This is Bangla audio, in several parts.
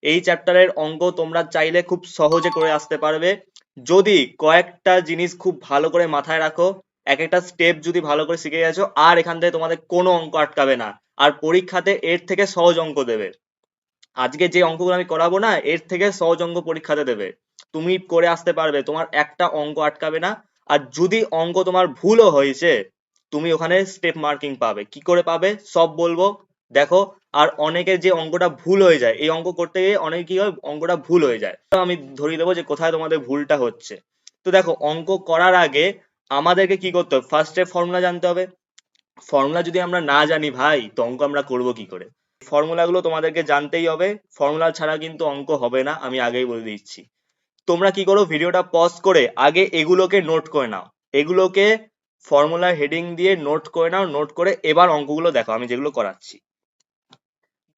এই চ্যাপ্টারের অঙ্ক তোমরা চাইলে খুব সহজে করে আসতে পারবে যদি কয়েকটা জিনিস খুব ভালো করে মাথায় রাখো, এক একটা স্টেপ যদি ভালো করে শিখে গেছো, আর এখান থেকে তোমাদের কোনো অঙ্ক আটকাবে না। আর পরীক্ষাতে এর থেকে সহজ অঙ্ক দেবে। আজকে যে অঙ্কগুলো আমি করাবো না, এর থেকে সহজ অঙ্ক পরীক্ষাতে দেবে, তুমি করে আসতে পারবে, তোমার একটা অঙ্ক আটকাবে না। আর যদি অঙ্ক তোমার ভুলও হয়েছে, তুমি ওখানে স্টেপ মার্কিং পাবে। কি করে পাবে সব বলবো, দেখো। আর অনেকের যে অঙ্কটা ভুল হয়ে যায়, এই অঙ্ক করতে গিয়ে অনেক কি হয়, অঙ্কটা ভুল হয়ে যায়, তো আমি ধরিয়ে দেবো যে কোথায় তোমাদের ভুলটা হচ্ছে। তো দেখো, অঙ্ক করার আগে আমাদেরকে কি করতে হবে, ফার্স্ট স্টেপ ফর্মুলা জানতে হবে। ফর্মুলা যদি আমরা না জানি ভাই, তো অঙ্ক আমরা করবো কি করে? ফর্মুলাগুলো তোমাদেরকে জানতেই হবে, ফর্মুলা ছাড়া কিন্তু অঙ্ক হবে না, আমি আগেই বলে দিচ্ছি। তোমরা কি করো, ভিডিওটা পজ করে আগে এগুলোকে নোট করে নাও, এগুলোকে ফর্মুলা হেডিং দিয়ে নোট করে নাও, নোট করে এবার অঙ্কগুলো দেখো আমি যেগুলো করাচ্ছি।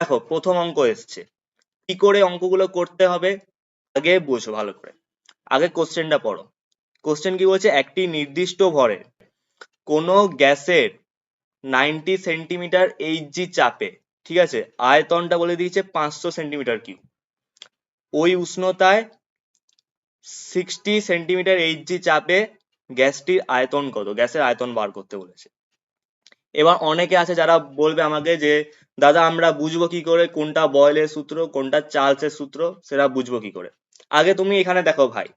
দেখো, প্রথম অঙ্ক এসছে, কি করে অঙ্কগুলো করতে হবে আগে বোঝো ভালো করে। আগে কোশ্চেনটা পড়ো। কোশ্চেন কি বলছে, একটি নির্দিষ্ট ভরে কোনো গ্যাসের 90 সেন্টিমিটার এইচজি চাপে, ঠিক আছে, আয়তনটা বলে দিয়েছে 500 সেন্টিমিটার কিউব, ওই উষ্ণতায় 60 সেন্টিমিটার এইচজি চাপে গ্যাসটির আয়তন কত, গ্যাসের আয়তন বার করতে বলেছে। এবার অনেকে আছে যারা বলবে আমাকে যে দাদা আমরা বুঝবো কি করে কোনটা বয়েলের সূত্র কোনটা চার্লসের সূত্র, সেটা বুঝবো কি করে? আগে তুমি এখানে দেখো ভাই,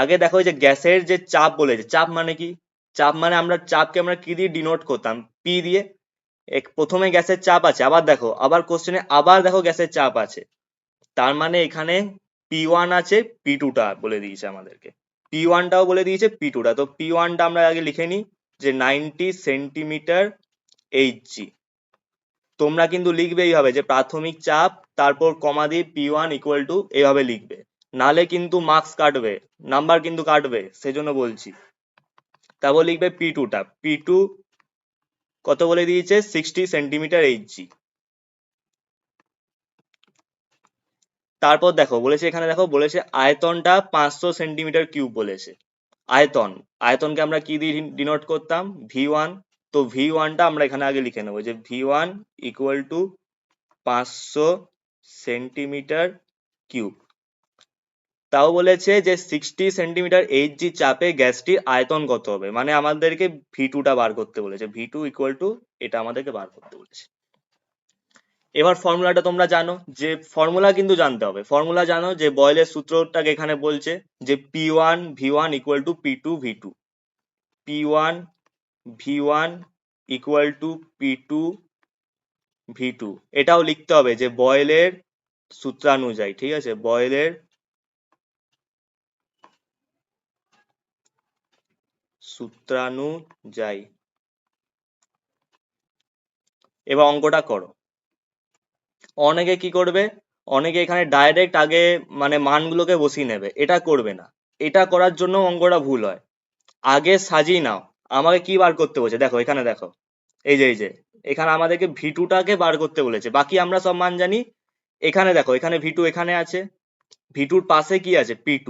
আগে দেখো যে গ্যাসের যে চাপ বলেছে, চাপ মানে কি? চাপ মানে আমরা চাপকে আমরা কি দিয়ে ডিনোট করতাম, পি দিয়ে। প্রথমে গ্যাসের চাপ আছে, আবার দেখো, আবার কোশ্চেনে আবার দেখো গ্যাসের চাপ আছে, তার মানে এখানে P1 আছে, P2 টা বলে দিয়েছে আমাদেরকে, P1 টাও বলে দিয়েছে, P2 টা। তো P1 টা আমরা আগে লিখে নিই যে 90 সেন্টিমিটার এইচজি। তোমরা কিন্তু লিখবে এইভাবে যে প্রাথমিক চাপ, তারপর কমা দিয়ে P1 ইকুয়াল টু, এইভাবে লিখবে, নালে কিন্তু মার্কস কাটবে, নাম্বার কিন্তু কাটবে, সেজন্য বলছি। তারপর লিখবে P2 টা, P2 কত বলে দিয়েছে, 60 সেন্টিমিটার এইচজি। তারপর দেখো বলেছে, এখানে দেখো বলেছে আয়তনটা 500 সেন্টিমিটার কিউব বলেছে। আয়তন, আয়তনকে আমরা কি দিয়ে ডিনোট করতাম, V1। তো V1 টা আমরা এখানে আগে লিখে নেবো যে V1 equal to 500 centimetre cube. তাও বলেছে যে 60 সেন্টিমিটার এইচজি চাপে গ্যাসটির আয়তন কত হবে, মানে আমাদেরকে V2 টা বার করতে বলেছে, V2 ইকুয়াল টু, এটা আমাদেরকে বার করতে বলেছে। এবার ফর্মুলাটা তোমরা জানো, যে ফর্মুলা কিন্তু জানতে হবে, ফর্মুলা জানো যে বয়েলের সূত্রটাকে এখানে বলছে যে P1 V1 equal to P2 V2, P1 V1 equal to P2 V2। এটাও লিখতে হবে যে বয়েলের সূত্রানুযায়ী, ঠিক আছে, বয়েলের সূত্রানুযায়ী। এবার অঙ্কটা করো। অনেকে কি করবে, অনেকে এখানে ডাইরেক্ট আগে মানে মানগুলোকে বসিয়ে নেবে, এটা করবে না। এটা করার জন্য অঙ্কটা ভুল হয়। আগে সাজিয়ে নাও। আমাকে কি বার করতে বলছে, দেখো এখানে দেখো, এই যে এখানে আমাদেরকে V2 টাকে বার করতে বলেছে, বাকি আমরা সব মান জানি। এখানে দেখো, এখানে V2 এখানে আছে, V2 র পাশে কি আছে, P2।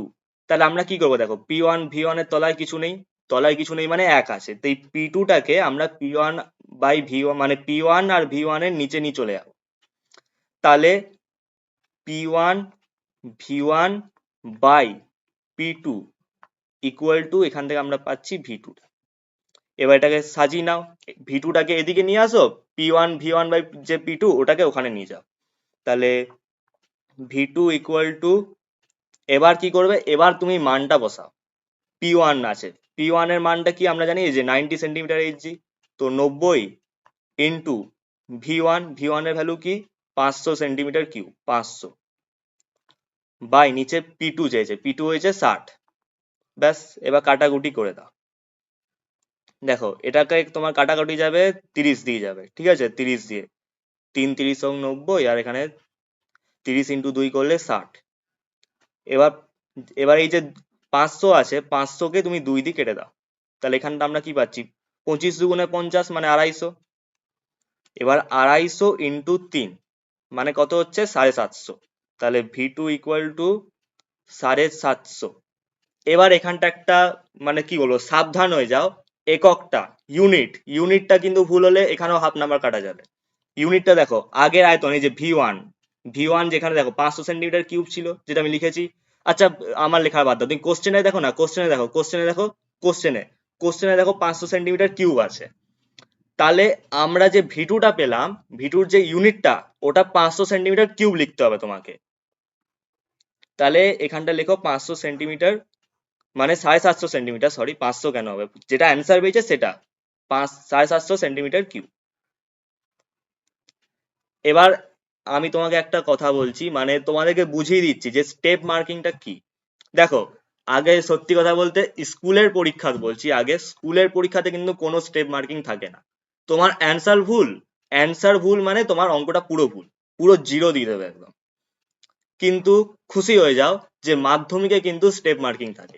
তাহলে আমরা কি করবো, দেখো P1 V1 এর তলায় কিছু নেই, তলায় কিছু নেই মানে এক আছে, তো এই P2 টাকে আমরা P1 বাই V1 মানে P1 আর V1 এর নিচে নিয়ে চলে যাবো। তাহলে P1 V1 by P2 equal to, এখান থেকে আমরা পাচ্ছি V2 টা। এবার এটাকে সাজিয়ে নাও, V2 টাকে এদিকে নিয়ে আসো, P1 V1 বাই যে P2 ওটাকে ওখানে নিয়ে যাও। তাহলে V2 ইকুয়াল টু, এবার কি করবে, এবার তুমি মানটা বসাও। P1 আছে, P1 এর মানটা কি আমরা জানি যে 90 সেন্টিমিটার এইচজি। তো 90 ইন্টু V1 এর ভ্যালু কি, 500 সেন্টিমিটার কিউব, 500 বাই নিচে P2 চেয়েছে, P2 হয়েছে 60। ব্যাস, এবার কাটাকুটি করে দাও। দেখো এটাকে তোমার কাটাকাটি যাবে 30 দিয়ে যাবে, ঠিক আছে, 30 দিয়ে 3 30 90, আর এখানে 30 ইন্টু 2 করলে 60। এবার এবার এই যে 500 আছে, 500 কে তুমি 2 দিয়ে কেটে দাও, তাহলে এখানটা আমরা কি পাচ্ছি, 25 দুগুণে 50 মানে 250। এবার 250 ইন্টু 3 মানে কত হচ্ছে, 750। তাহলে V2 ইকুয়াল টু 750। এবার এখানটা একটা মানে কি বলবো, সাবধান হয়ে যাও, এককটা ইউনিটটা কিন্তু ভুল হলে এখানেও হাফ নাম্বার কাটা যাবে। ইউনিটটা দেখো, আগের আয়তন এই যে V1, V1 যেখানে দেখো 500 সেন্টিমিটার কিউব ছিল, যেটা আমি লিখেছি। আচ্ছা, আমার লেখার বাদ দাও, তুমি কোশ্চেনে দেখো না, কোশ্চেনে দেখো 500 সেন্টিমিটার কিউব আছে। তাহলে আমরা যে ভিটুটা পেলাম, ভিটুর যে ইউনিটটা, ওটা 500 সেন্টিমিটার কিউব লিখতে হবে তোমাকে। তাহলে এখানটা লেখো 500 সেন্টিমিটার, মানে 750 সেন্টিমিটার, সরি 500 কেন হবে, যেটা অ্যান্সার পেয়েছে সেটা 750 সেন্টিমিটার কিউব। এবার আমি তোমাকে একটা কথা বলছি, মানে তোমাদেরকে বুঝিয়ে দিচ্ছি যে স্টেপ মার্কিংটা কি। দেখো, আগে সত্যি কথা বলতে স্কুলের পরীক্ষা বলছি, আগে স্কুলের পরীক্ষাতে কিন্তু কোনো স্টেপ মার্কিং থাকে না। তোমার অ্যান্সার ভুল মানে তোমার অঙ্কটা পুরো ভুল, পুরো জিরো দিয়ে দেবে একদম। কিন্তু খুশি হয়ে যাও যে মাধ্যমিকে কিন্তু স্টেপ মার্কিং থাকে।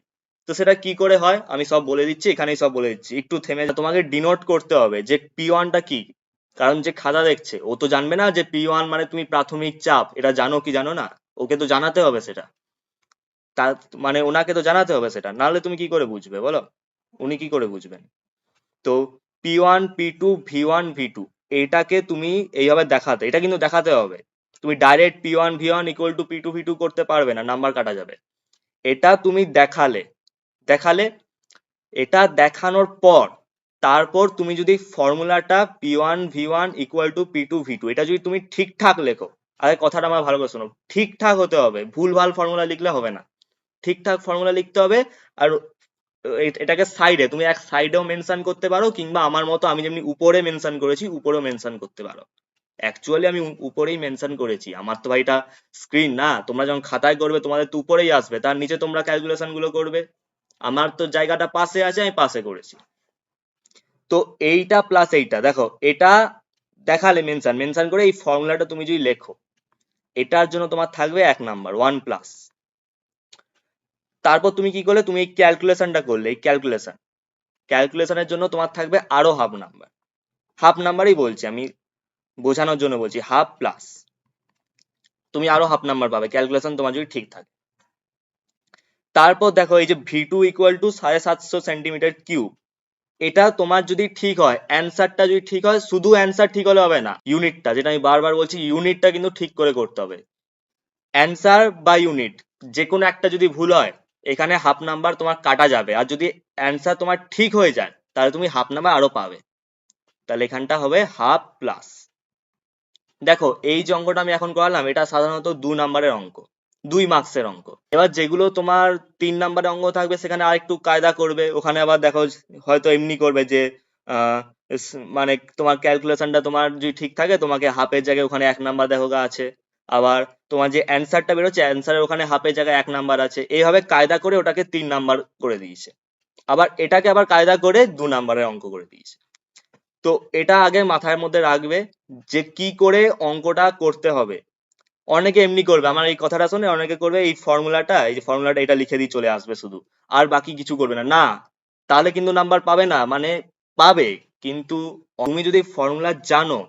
তো সেটা কি করে হয় আমি সব বলে দিচ্ছি, এখানেই সব বলে দিচ্ছি, একটু থেমে যাও। তোমাকে ডিনোট করতে হবে যে P1টা কি, কারণ যে খাতা দেখছে ও তো জানবে না যে P1 মানে তুমি প্রাথমিক চাপ, এটা জানো কি জানো না, ওকে তো জানাতে হবে সেটা। তার মানে ওনাকে তো জানাতে হবে সেটা, নাহলে তুমি কি করে বুঝবে বলো, উনি কি করে বুঝবেন? তো P1 P2 V1 V2 এটাকে তুমি এইভাবে দেখাতে, এটা কিন্তু দেখাতে হবে। তুমি direct P1 V1 equal to P2 V2 করতে পারবে না, নাম্বার কাটা যাবে। এটা তুমি দেখালে, দেখালে এটা দেখানোর পর তারপর তুমি যদি ফর্মুলাটা P1 V1 equal to P2 V2 এটা যদি তুমি ঠিকঠাক লেখো, আরে কথাটা আমার ভালো করে শোনো, ঠিকঠাক হতে হবে, ভুলভাল ফর্মুলা লিখলে হবে না, ঠিকঠাক ফর্মুলা লিখতে হবে। আর এটাকে সাইডে, তুমি এক সাইডেও মেনশন করতে পারো, কিংবা আমার মতো আমি যেমনি উপরে মেনশন করেছি উপরেও মেনশন করতে পারো। অ্যাকচুয়ালি আমি উপরেই মেনশন করেছি, আমার তো ভাই এটা স্ক্রিন না, তোমরা যখন খাতায় করবে তোমাদের তো উপরেই আসবে, তার নিচে তোমরা ক্যালকুলেশন গুলো করবে। আমার তো জায়গাটা পাশে আছে, আমি পাশে করেছি। তো এইটা প্লাস এইটা দেখো, এটা দেখালে মেনশন মেনশন করে এই ফর্মুলাটা তুমি যদি লেখো, এটার জন্য তোমার থাকবে 1 নাম্বার 1+। তারপর তুমি কি করলে, তুমি এই ক্যালকুলেশনটা করলে, এই ক্যালকুলেশনের জন্য তোমার থাকবে আরো হাফ নাম্বার। হাফ নাম্বারই বলছি আমি, বোঝানোর জন্য বলছি, হাফ প্লাস তুমি আরো হাফ নাম্বার পাবে ক্যালকুলেশন তোমার যদি ঠিক থাকে। তারপর দেখো এই যে V2 equal to 750 centimetre cube, এটা তোমার যদি ঠিক হয়, অ্যান্সারটা যদি ঠিক হয়, শুধু অ্যান্সার ঠিক হলে হবে না, ইউনিটটা, যেটা আমি বারবার বলছি, ইউনিটটা কিন্তু ঠিক করে করতে হবে। অ্যান্সার বা ইউনিট যে কোনো একটা যদি ভুল হয়, এখানে হাফ নাম্বার তোমার কাটা যাবে। আর যদি অ্যান্সার তোমার ঠিক হয়ে যায়, তাহলে তুমি হাফ নাম্বার আরো পাবে। তাহলে এখানটা হবে হাফ প্লাস। দেখো এই যে অঙ্কটা আমি এখন করালাম, এটা সাধারণত 2 নাম্বারের অঙ্ক, 2 মার্কসের অঙ্ক। এবার যেগুলো তোমার 3 নাম্বারের অঙ্ক থাকবে, সেখানে আরেকটু কায়দা করবে, ওখানে আবার দেখো হয়তো এমনি করবে যে আহ, মানে তোমার ক্যালকুলেশনটা তোমার যদি ঠিক থাকে, তোমাকে হাফের জায়গায় ওখানে 1 নাম্বার দেখো গা আছে। আবার তোমার যে অ্যান্সারটা বেরোচ্ছে, অ্যান্সারের ওখানে হাফের জায়গায় 1 নাম্বার আছে, এইভাবে কায়দা করে ওটাকে 3 নাম্বার করে দিয়েছে। আবার এটাকে আবার কায়দা করে 2 নাম্বারের অঙ্ক করে দিয়েছে। তো এটা আগে মাথার মধ্যে রাখবে যে কি করে অঙ্কটা করতে হবে। অনেকে এমনি করবে, আমার এই কথাটা শুনে অনেকে করবে এই ফর্মুলাটা, এই যে ফর্মুলাটা এটা লিখে দিয়ে চলে আসবে শুধু, আর বাকি কিছু করবে না। না, তাহলে কিন্তু নাম্বার পাবে না, মানে পাবে, কিন্তু তুমি যদি ফর্মুলা জানো,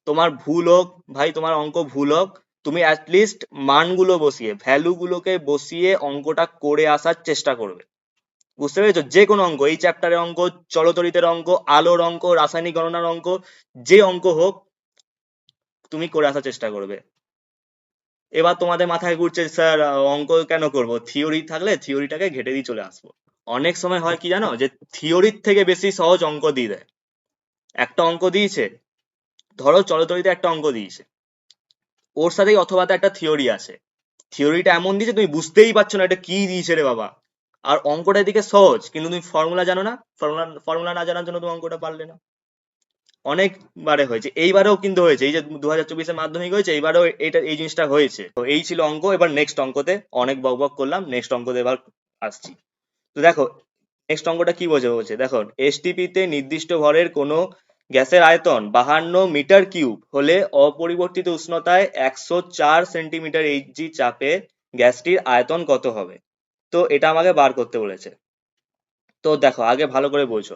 তোমার ভুল হোক ভাই, তোমার অঙ্ক ভুল হোক, তুমি অ্যাটলিস্ট মানগুলো বসিয়ে, ভ্যালু গুলোকে বসিয়ে অঙ্কটা করে আসার চেষ্টা করবে। বুঝতে পেরেছো? যে কোনো অঙ্ক, এই চ্যাপ্টারের অঙ্ক, চলতরিতের অঙ্ক, আলোর অঙ্ক, রাসায়নিক গণনার অঙ্ক, যে অঙ্ক হোক তুমি করে আসার চেষ্টা করবে। এবার তোমাদের মাথায় ঘুরছে, স্যার অঙ্ক কেন করব, থিওরি থাকলে থিওরিটাকে ঘেটে দিয়ে চলে আসবো। অনেক সময় হয় কি জানো, যে থিওরির থেকে বেশি সহজ অঙ্ক দিয়ে দেয়। একটা অঙ্ক দিয়েছে, ধরো চলতরিতে একটা অঙ্ক দিয়েছে, ওর সাথেই অথবা একটা থিওরি আছে, থিওরিটা এমন দিয়েছে তুমি বুঝতেই পারছো না এটা কি দিয়েছে রে বাবা। আর অঙ্কটা এদিকে সহজ, কিন্তু তুমি ফর্মুলা জানো না, ফর্মুলা না জানার জন্য তুমি অঙ্কটা পারলে না। অনেকবারে হয়েছে, এইবারেও কিন্তু হয়েছে, এই যে 2024-এ মাধ্যমিক হয়েছে, এইবারেও এটা এই জিনিসটা হয়েছে। তো এই ছিল অঙ্ক। এবার নেক্সট অঙ্কতে, অনেক বক বক করলাম, নেক্সট অঙ্কতে এবার আসছি। তো দেখো নেক্সট অঙ্কটা কি বলছে দেখো, এসটিপি তে নির্দিষ্ট ভরের কোনো গ্যাসের আয়তন 52 মিটার কিউব হলে অপরিবর্তিত উষ্ণতায় 104 সেন্টিমিটার এইচজি চাপে গ্যাসটির আয়তন কত হবে? তো এটা আমাকে বার করতে বলেছে। তো দেখো আগে ভালো করে বোঝো,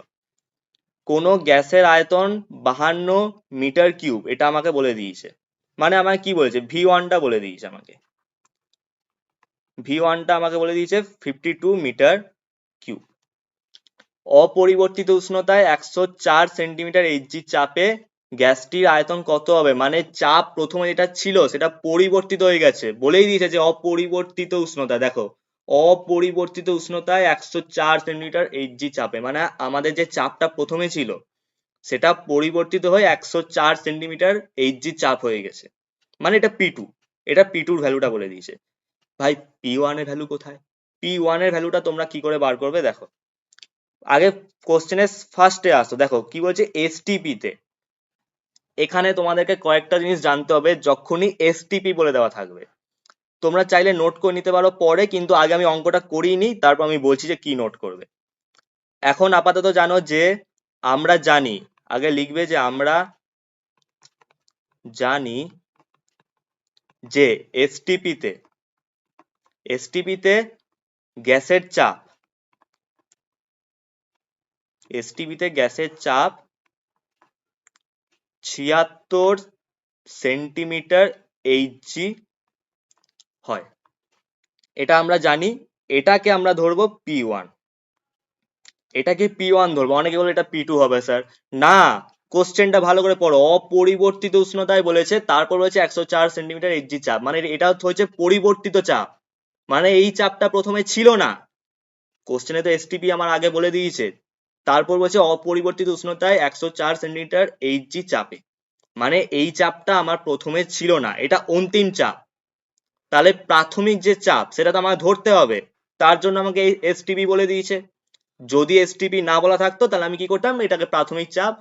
কোনো গ্যাসের আয়তন 52 মিটার কিউব, এটা আমাকে বলে দিয়েছে, মানে আমাকে কি বলেছে, V1টা বলে দিয়েছে আমাকে, V1টা আমাকে বলে দিয়েছে 52 মিটার কিউব। অপরিবর্তিত উষ্ণতায় 104 সেন্টিমিটার এইচজি চাপে গ্যাসটির আয়তন কত হবে, মানে চাপ প্রথমে যেটা ছিল সেটা পরিবর্তিত হয়ে গেছে, বলেই দিয়েছে যে অপরিবর্তিত উষ্ণতা। দেখো, অপরিবর্তিত উষ্ণতায় 104 সেন্টিমিটার এইচজি চাপে, মানে আমাদের যে চাপটা প্রথমে ছিল সেটা পরিবর্তিত হয়ে 104 সেন্টিমিটার এইচজি চাপ হয়ে গেছে, মানে এটা পি টু। এটা পি2-র ভ্যালুটা বলে দিয়েছে। ভাই, পি1 এর ভ্যালু কোথায়? পি1 এর ভ্যালুটা তোমরা কি করে বার করবে? দেখো, আগে কোশ্চেনের ফার্স্টে আসো, দেখো কি বলছে এসটিপি তে। এখানে তোমাদেরকে কয়েকটা জিনিস জানতে হবে যখনই এসটিপি বলে দেওয়া থাকবে। তোমরা চাইলে নোট করে নিতে পারো পরে, কিন্তু আগে আমি অঙ্কটা করিয়ে নিই, তারপর আমি বলছি যে কি নোট করবে। এখন আপাতত জানো যে আমরা জানি, আগে লিখবে যে আমরা জানি যে এসটিপি তে গ্যাসের চাপ 76 সেন্টিমিটার এইচজি হয়, এটা আমরা জানি। এটাকে আমরা ধরবো পি1, এটাকে পি1 ধরবো। অনেকে বলে এটা পি2 হবে স্যার। না, কোশ্চেনটা ভালো করে পড়ো। অপরিবর্তিত উষ্ণতায় বলেছে, তারপর বলেছে 104 সেন্টিমিটার এইচজি চাপ, মানে এটা হচ্ছে পরিবর্তিত চাপ, মানে এই চাপটা প্রথমে ছিল না। কোশ্চেনে তো এসটিপি আমার আগে বলে দিয়েছে, তারপর বলছে অপরিবর্তিত উষ্ণতায় 104 সেন্টিমিটার এইচজি চাপে, মানে এই চাপটা আমার প্রথমে ছিল না, এটা অন্তিম চাপ। তাহলে প্রাথমিক যে চাপ সেটা তো আমাকে ধরতে হবে, তার জন্য আমাকে এই এসটিপি বলে দিয়েছে। যদি এসটিপি না বলা থাকতো তাহলে আমি কি করতাম, এটাকে প্রাথমিক চাপ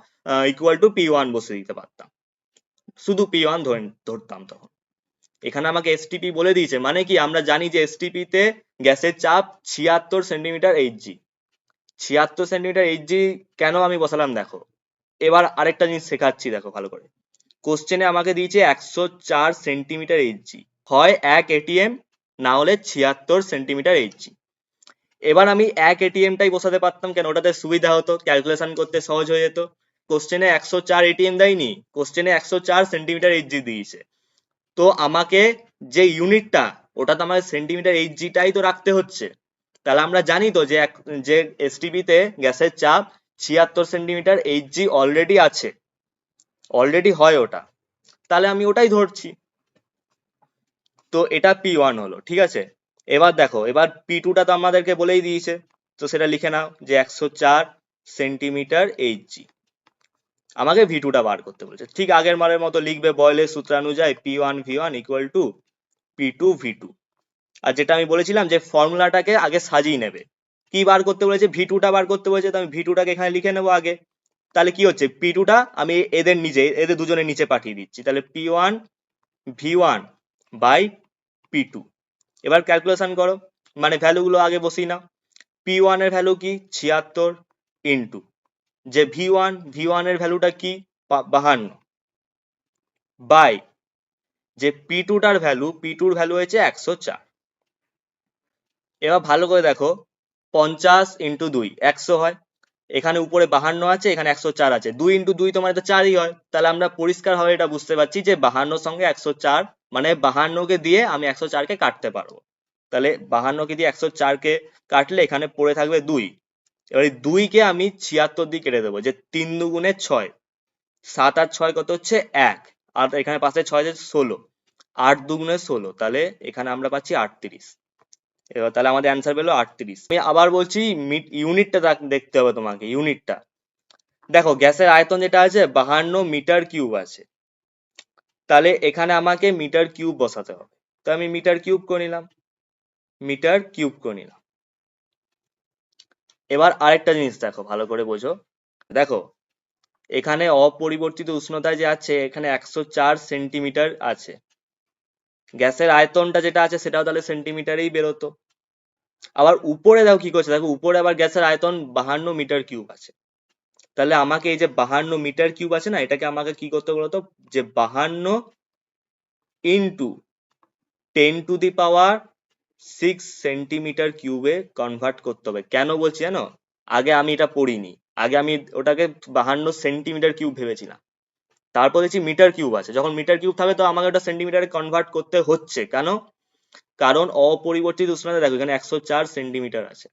ইকুয়াল টু পি1 বসে দিতে পারতাম, শুধু পি1 ধরতাম তখন। এখানে আমাকে এসটিপি বলে দিয়েছে, মানে কি আমরা জানি যে এসটিপি তে গ্যাসের চাপ 76 সেন্টিমিটার এইচজি। 76 সেন্টিমিটার এইচজি কেন আমি বসালাম দেখো। এবার আরেকটা জিনিস শেখাচ্ছি, দেখো ভালো করে। কোশ্চেনে আমাকে দিয়েছে 104 সেন্টিমিটার এইচজি, হয় 1 ATM, না হলে 76 সেন্টিমিটার এইচজি। এবার আমি 1 ATM-টাই বসাতে পারতাম, কেন, ওটাতে সুবিধা হতো, ক্যালকুলেশন করতে সহজ হয়ে যেত। কোশ্চেনে 104 ATM দেয়নি, কোশ্চেনে 104 সেন্টিমিটার এইচজি দিয়েছে। তো আমাকে যে ইউনিটটা, ওটা তো আমার সেন্টিমিটার এইচজিটাই তো রাখতে হচ্ছে। তাহলে আমরা জানি তো যে যে এসটিপি তে গ্যাসের চাপ 76 সেন্টিমিটার এইচজি অলরেডি আছে, অলরেডি হয় ওটা, তাহলে আমি ওটাই ধরছি। তো এটা পি1 হলো, ঠিক আছে। এবার দেখো, এবার পি2টা তো আমাদেরকে বলেই দিয়েছে, তো সেটা লিখে নাও যে 104 সেন্টিমিটার এইচজি। আমাকে ভি2টা বার করতে বলেছে, ঠিক আগের বারের মতো লিখবে বয়লের সূত্রানুযায়ী P1V1 = P2V2। আর যেটা আমি বলেছিলাম যে ফর্মুলাটাকে আগে সাজিয়ে নেবে। কি বার করতে বলেছে? ভি2টা বার করতে বলেছে, তো আমি ভি2টাকে এখানে লিখে নেবো আগে। তাহলে কি হচ্ছে, পি2টা আমি এদের দুজনের নিচে পাঠিয়ে দিচ্ছি, তাহলে P1V1/P2। এবার ক্যালকুলেশন করো, মানে ভ্যালুগুলো আগে বসিয়ে নাও। P1 এর ভ্যালু কি 76, ইন্টু যে ভি ওয়ান এর ভ্যালুটা কি 52, বাই যে পি2-র ভ্যালু হয়েছে 104। এবার ভালো করে দেখো, 50 ইন্টু 2 100 হয়, এখানে উপরে 52 আছে, এখানে 104 আছে, 2 ইন্টু 2 তোমার এটা 4ই হয়। তাহলে আমরা পরিষ্কার ভাবে এটা বুঝতে পারছি যে 52 সঙ্গে 104, মানে 52কে দিয়ে আমি 104কে কাটতে পারবো। তাহলে 52কে দিয়ে 104কে কাটলে এখানে পড়ে থাকবে 2। এবার এই 2কে আমি 76 দিয়ে কেটে দেবো, যে 3 দুগুণে 6, 7 আর 6 কত হচ্ছে 1, আর এখানে পাশে 6 আছে 16, 8 দুগুণে 16, তাহলে এখানে আমরা পাচ্ছি 38। এবার তাহলে আমাদের অ্যান্সার পেলো 38। আমি আবার বলছি, ইউনিটটা দেখতে হবে তোমাকে, ইউনিটটা। দেখো, গ্যাসের আয়তন যেটা আছে 52 মিটার কিউব আছে, তাহলে এখানে আমাকে মিটার কিউব বসাতে হবে। তো আমি মিটার কিউব করে নিলাম। এবার আরেকটা জিনিস দেখো, ভালো করে বোঝো। দেখো, এখানে অপরিবর্তিত উষ্ণতায় যে আছে, এখানে 104 সেন্টিমিটার আছে, গ্যাসের আয়তনটা যেটা আছে সেটাও তাহলে সেন্টিমিটারেই বেরোতো। আবার উপরে দাও কি করছে, দেখো উপরে আবার গ্যাসের আয়তন 52 মিটার কিউব আছে। তাহলে আমাকে এই যে 52 মিটার কিউব আছে না, এটাকে আমাকে কি করতে বলতো, যে 52 ইন্টু 10⁶ সেন্টিমিটার কিউবে কনভার্ট করতে হবে। কেন বলছি জানো? আগে আমি এটা পড়িনি, আগে আমি ওটাকে 52 সেন্টিমিটার কিউব ভেবেছিলাম, তারপর দেখছি মিটার কিউব আছে। যখন মিটার কিউব থাকবে তো আমাকে ওটা সেন্টিমিটারে কনভার্ট করতে হচ্ছে, কেন? কারণ অপরিবর্তিত উষ্ণতা, দেখো এখানে 104 সেন্টিমিটার আছে।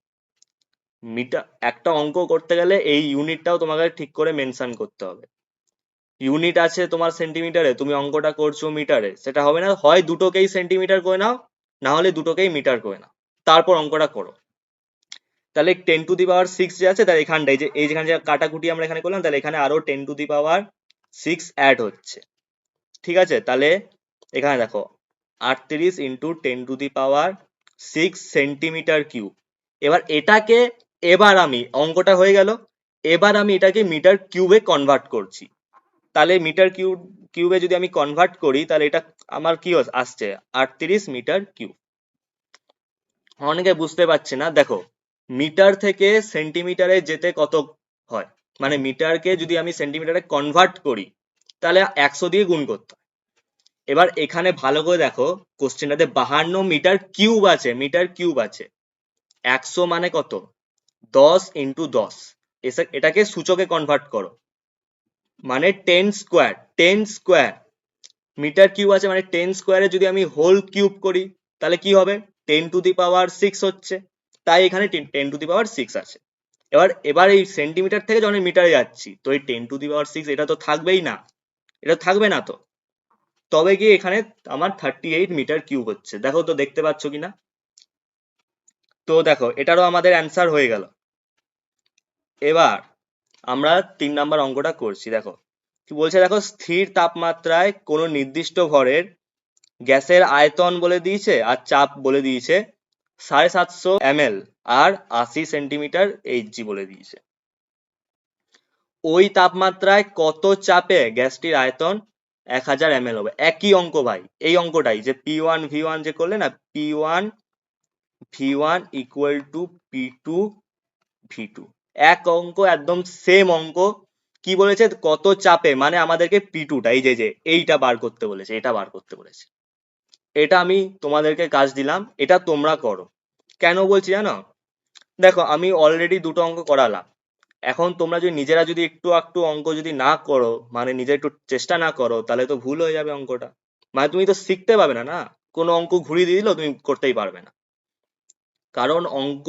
একটা অঙ্ক করতে গেলে এই ইউনিটটাও তোমাকে ঠিক করে মেনশন করতে হবে। ইউনিট আছে তোমার সেন্টিমিটারে, তুমি অঙ্কটা করছো মিটারে, সেটা হবে না। হয় দুটোকেই সেন্টিমিটার করে নাও, না হলে দুটোকেই মিটার করে নাও, তারপর অঙ্কটা করো। তাহলে 10⁶ যে আছে, তাহলে এখানটায় যে এই যেখানে যে কাটাকুটি আমরা এখানে করলাম, তাহলে এখানে আরো 10⁶ অ্যাড হচ্ছে। ঠিক আছে, তাহলে এখানে দেখো 38 ইন্টু 10⁶ সেন্টিমিটার কিউব। এবার এটাকে, এবার আমি অঙ্কটা হয়ে গেল, এবার আমি এটাকে মিটার কিউবে কনভার্ট করছি। তাহলে মিটার কিউবে যদি আমি কনভার্ট করি, তাহলে এটা আমার কি আসছে 38 মিটার কিউব। অনেকে বুঝতে পারছে না, দেখো মিটার থেকে সেন্টিমিটারে যেতে কত হয়, মানে মিটারকে যদি আমি সেন্টিমিটারে কনভার্ট করি, তাহলে 100 দিয়ে গুণ করতে হয়। এবার এখানে ভালো করে দেখো, কোশ্চেনটাতে 52 মিটার কিউব আছে, মিটার কিউব আছে। 100 মানে কত, 10 ইন্টু 10, এটাকে সূচকে কনভার্ট করো, মানে 10 স্কোয়ার, 10 স্কোয়ার। মিটার কিউব আছে মানে 10 স্কোয়ারে যদি আমি হোল কিউব করি, তাহলে কি হবে, 10⁶ হচ্ছে। তাই এখানে 10⁶ আছে। এবার এবার এই সেন্টিমিটার থেকে যখন মিটারে যাচ্ছি, তো এই 10⁶ এটা তো থাকবেই না, এটা থাকবে না তো, তবে গিয়ে এখানে আমার 38 মিটার কিউব হচ্ছে। দেখো তো দেখতে পাচ্ছ কিনা। তো দেখো এটারও আমাদের অ্যান্সার হয়ে গেল। এবার আমরা 3 নাম্বার অঙ্কটা করছি। দেখো কি বলছে, দেখো স্থির তাপমাত্রায় কোনো নির্দিষ্ট ভরের গ্যাসের আয়তন বলে দিয়েছে আর চাপ বলে দিয়েছে 750 ml আর 80 সেন্টিমিটার Hg বলে দিয়েছে। ওই তাপমাত্রায় কত চাপে গ্যাসটির আয়তন 1000 ml হবে। একই অঙ্ক ভাই, এই অঙ্কটাই যে P1 V1 যে করলে না, P1 V1 equal to P2 V2, এক অঙ্ক, একদম সেম অঙ্ক। কি বলেছে, কত চাপে, মানে আমাদেরকে P2 টা, এই যে এইটা বার করতে বলেছে, এটা বার করতে বলেছে। এটা আমি তোমাদেরকে কাজ দিলাম, এটা তোমরা করো। কেন বলছি জানো, দেখো আমি অলরেডি দুটো অঙ্ক করালাম। এখন তোমরা যদি নিজেরা যদি একটু একটু অঙ্ক যদি না করো, মানে নিজে একটু চেষ্টা না করো, তাহলে তো ভুল হয়ে যাবে অঙ্কটা। মানে তুমি তো শিখতে পারবে না, না কোনো অঙ্ক ঘুরিয়ে দিয়ে দিলেও তুমি করতেই পারবে না। কারণ অঙ্ক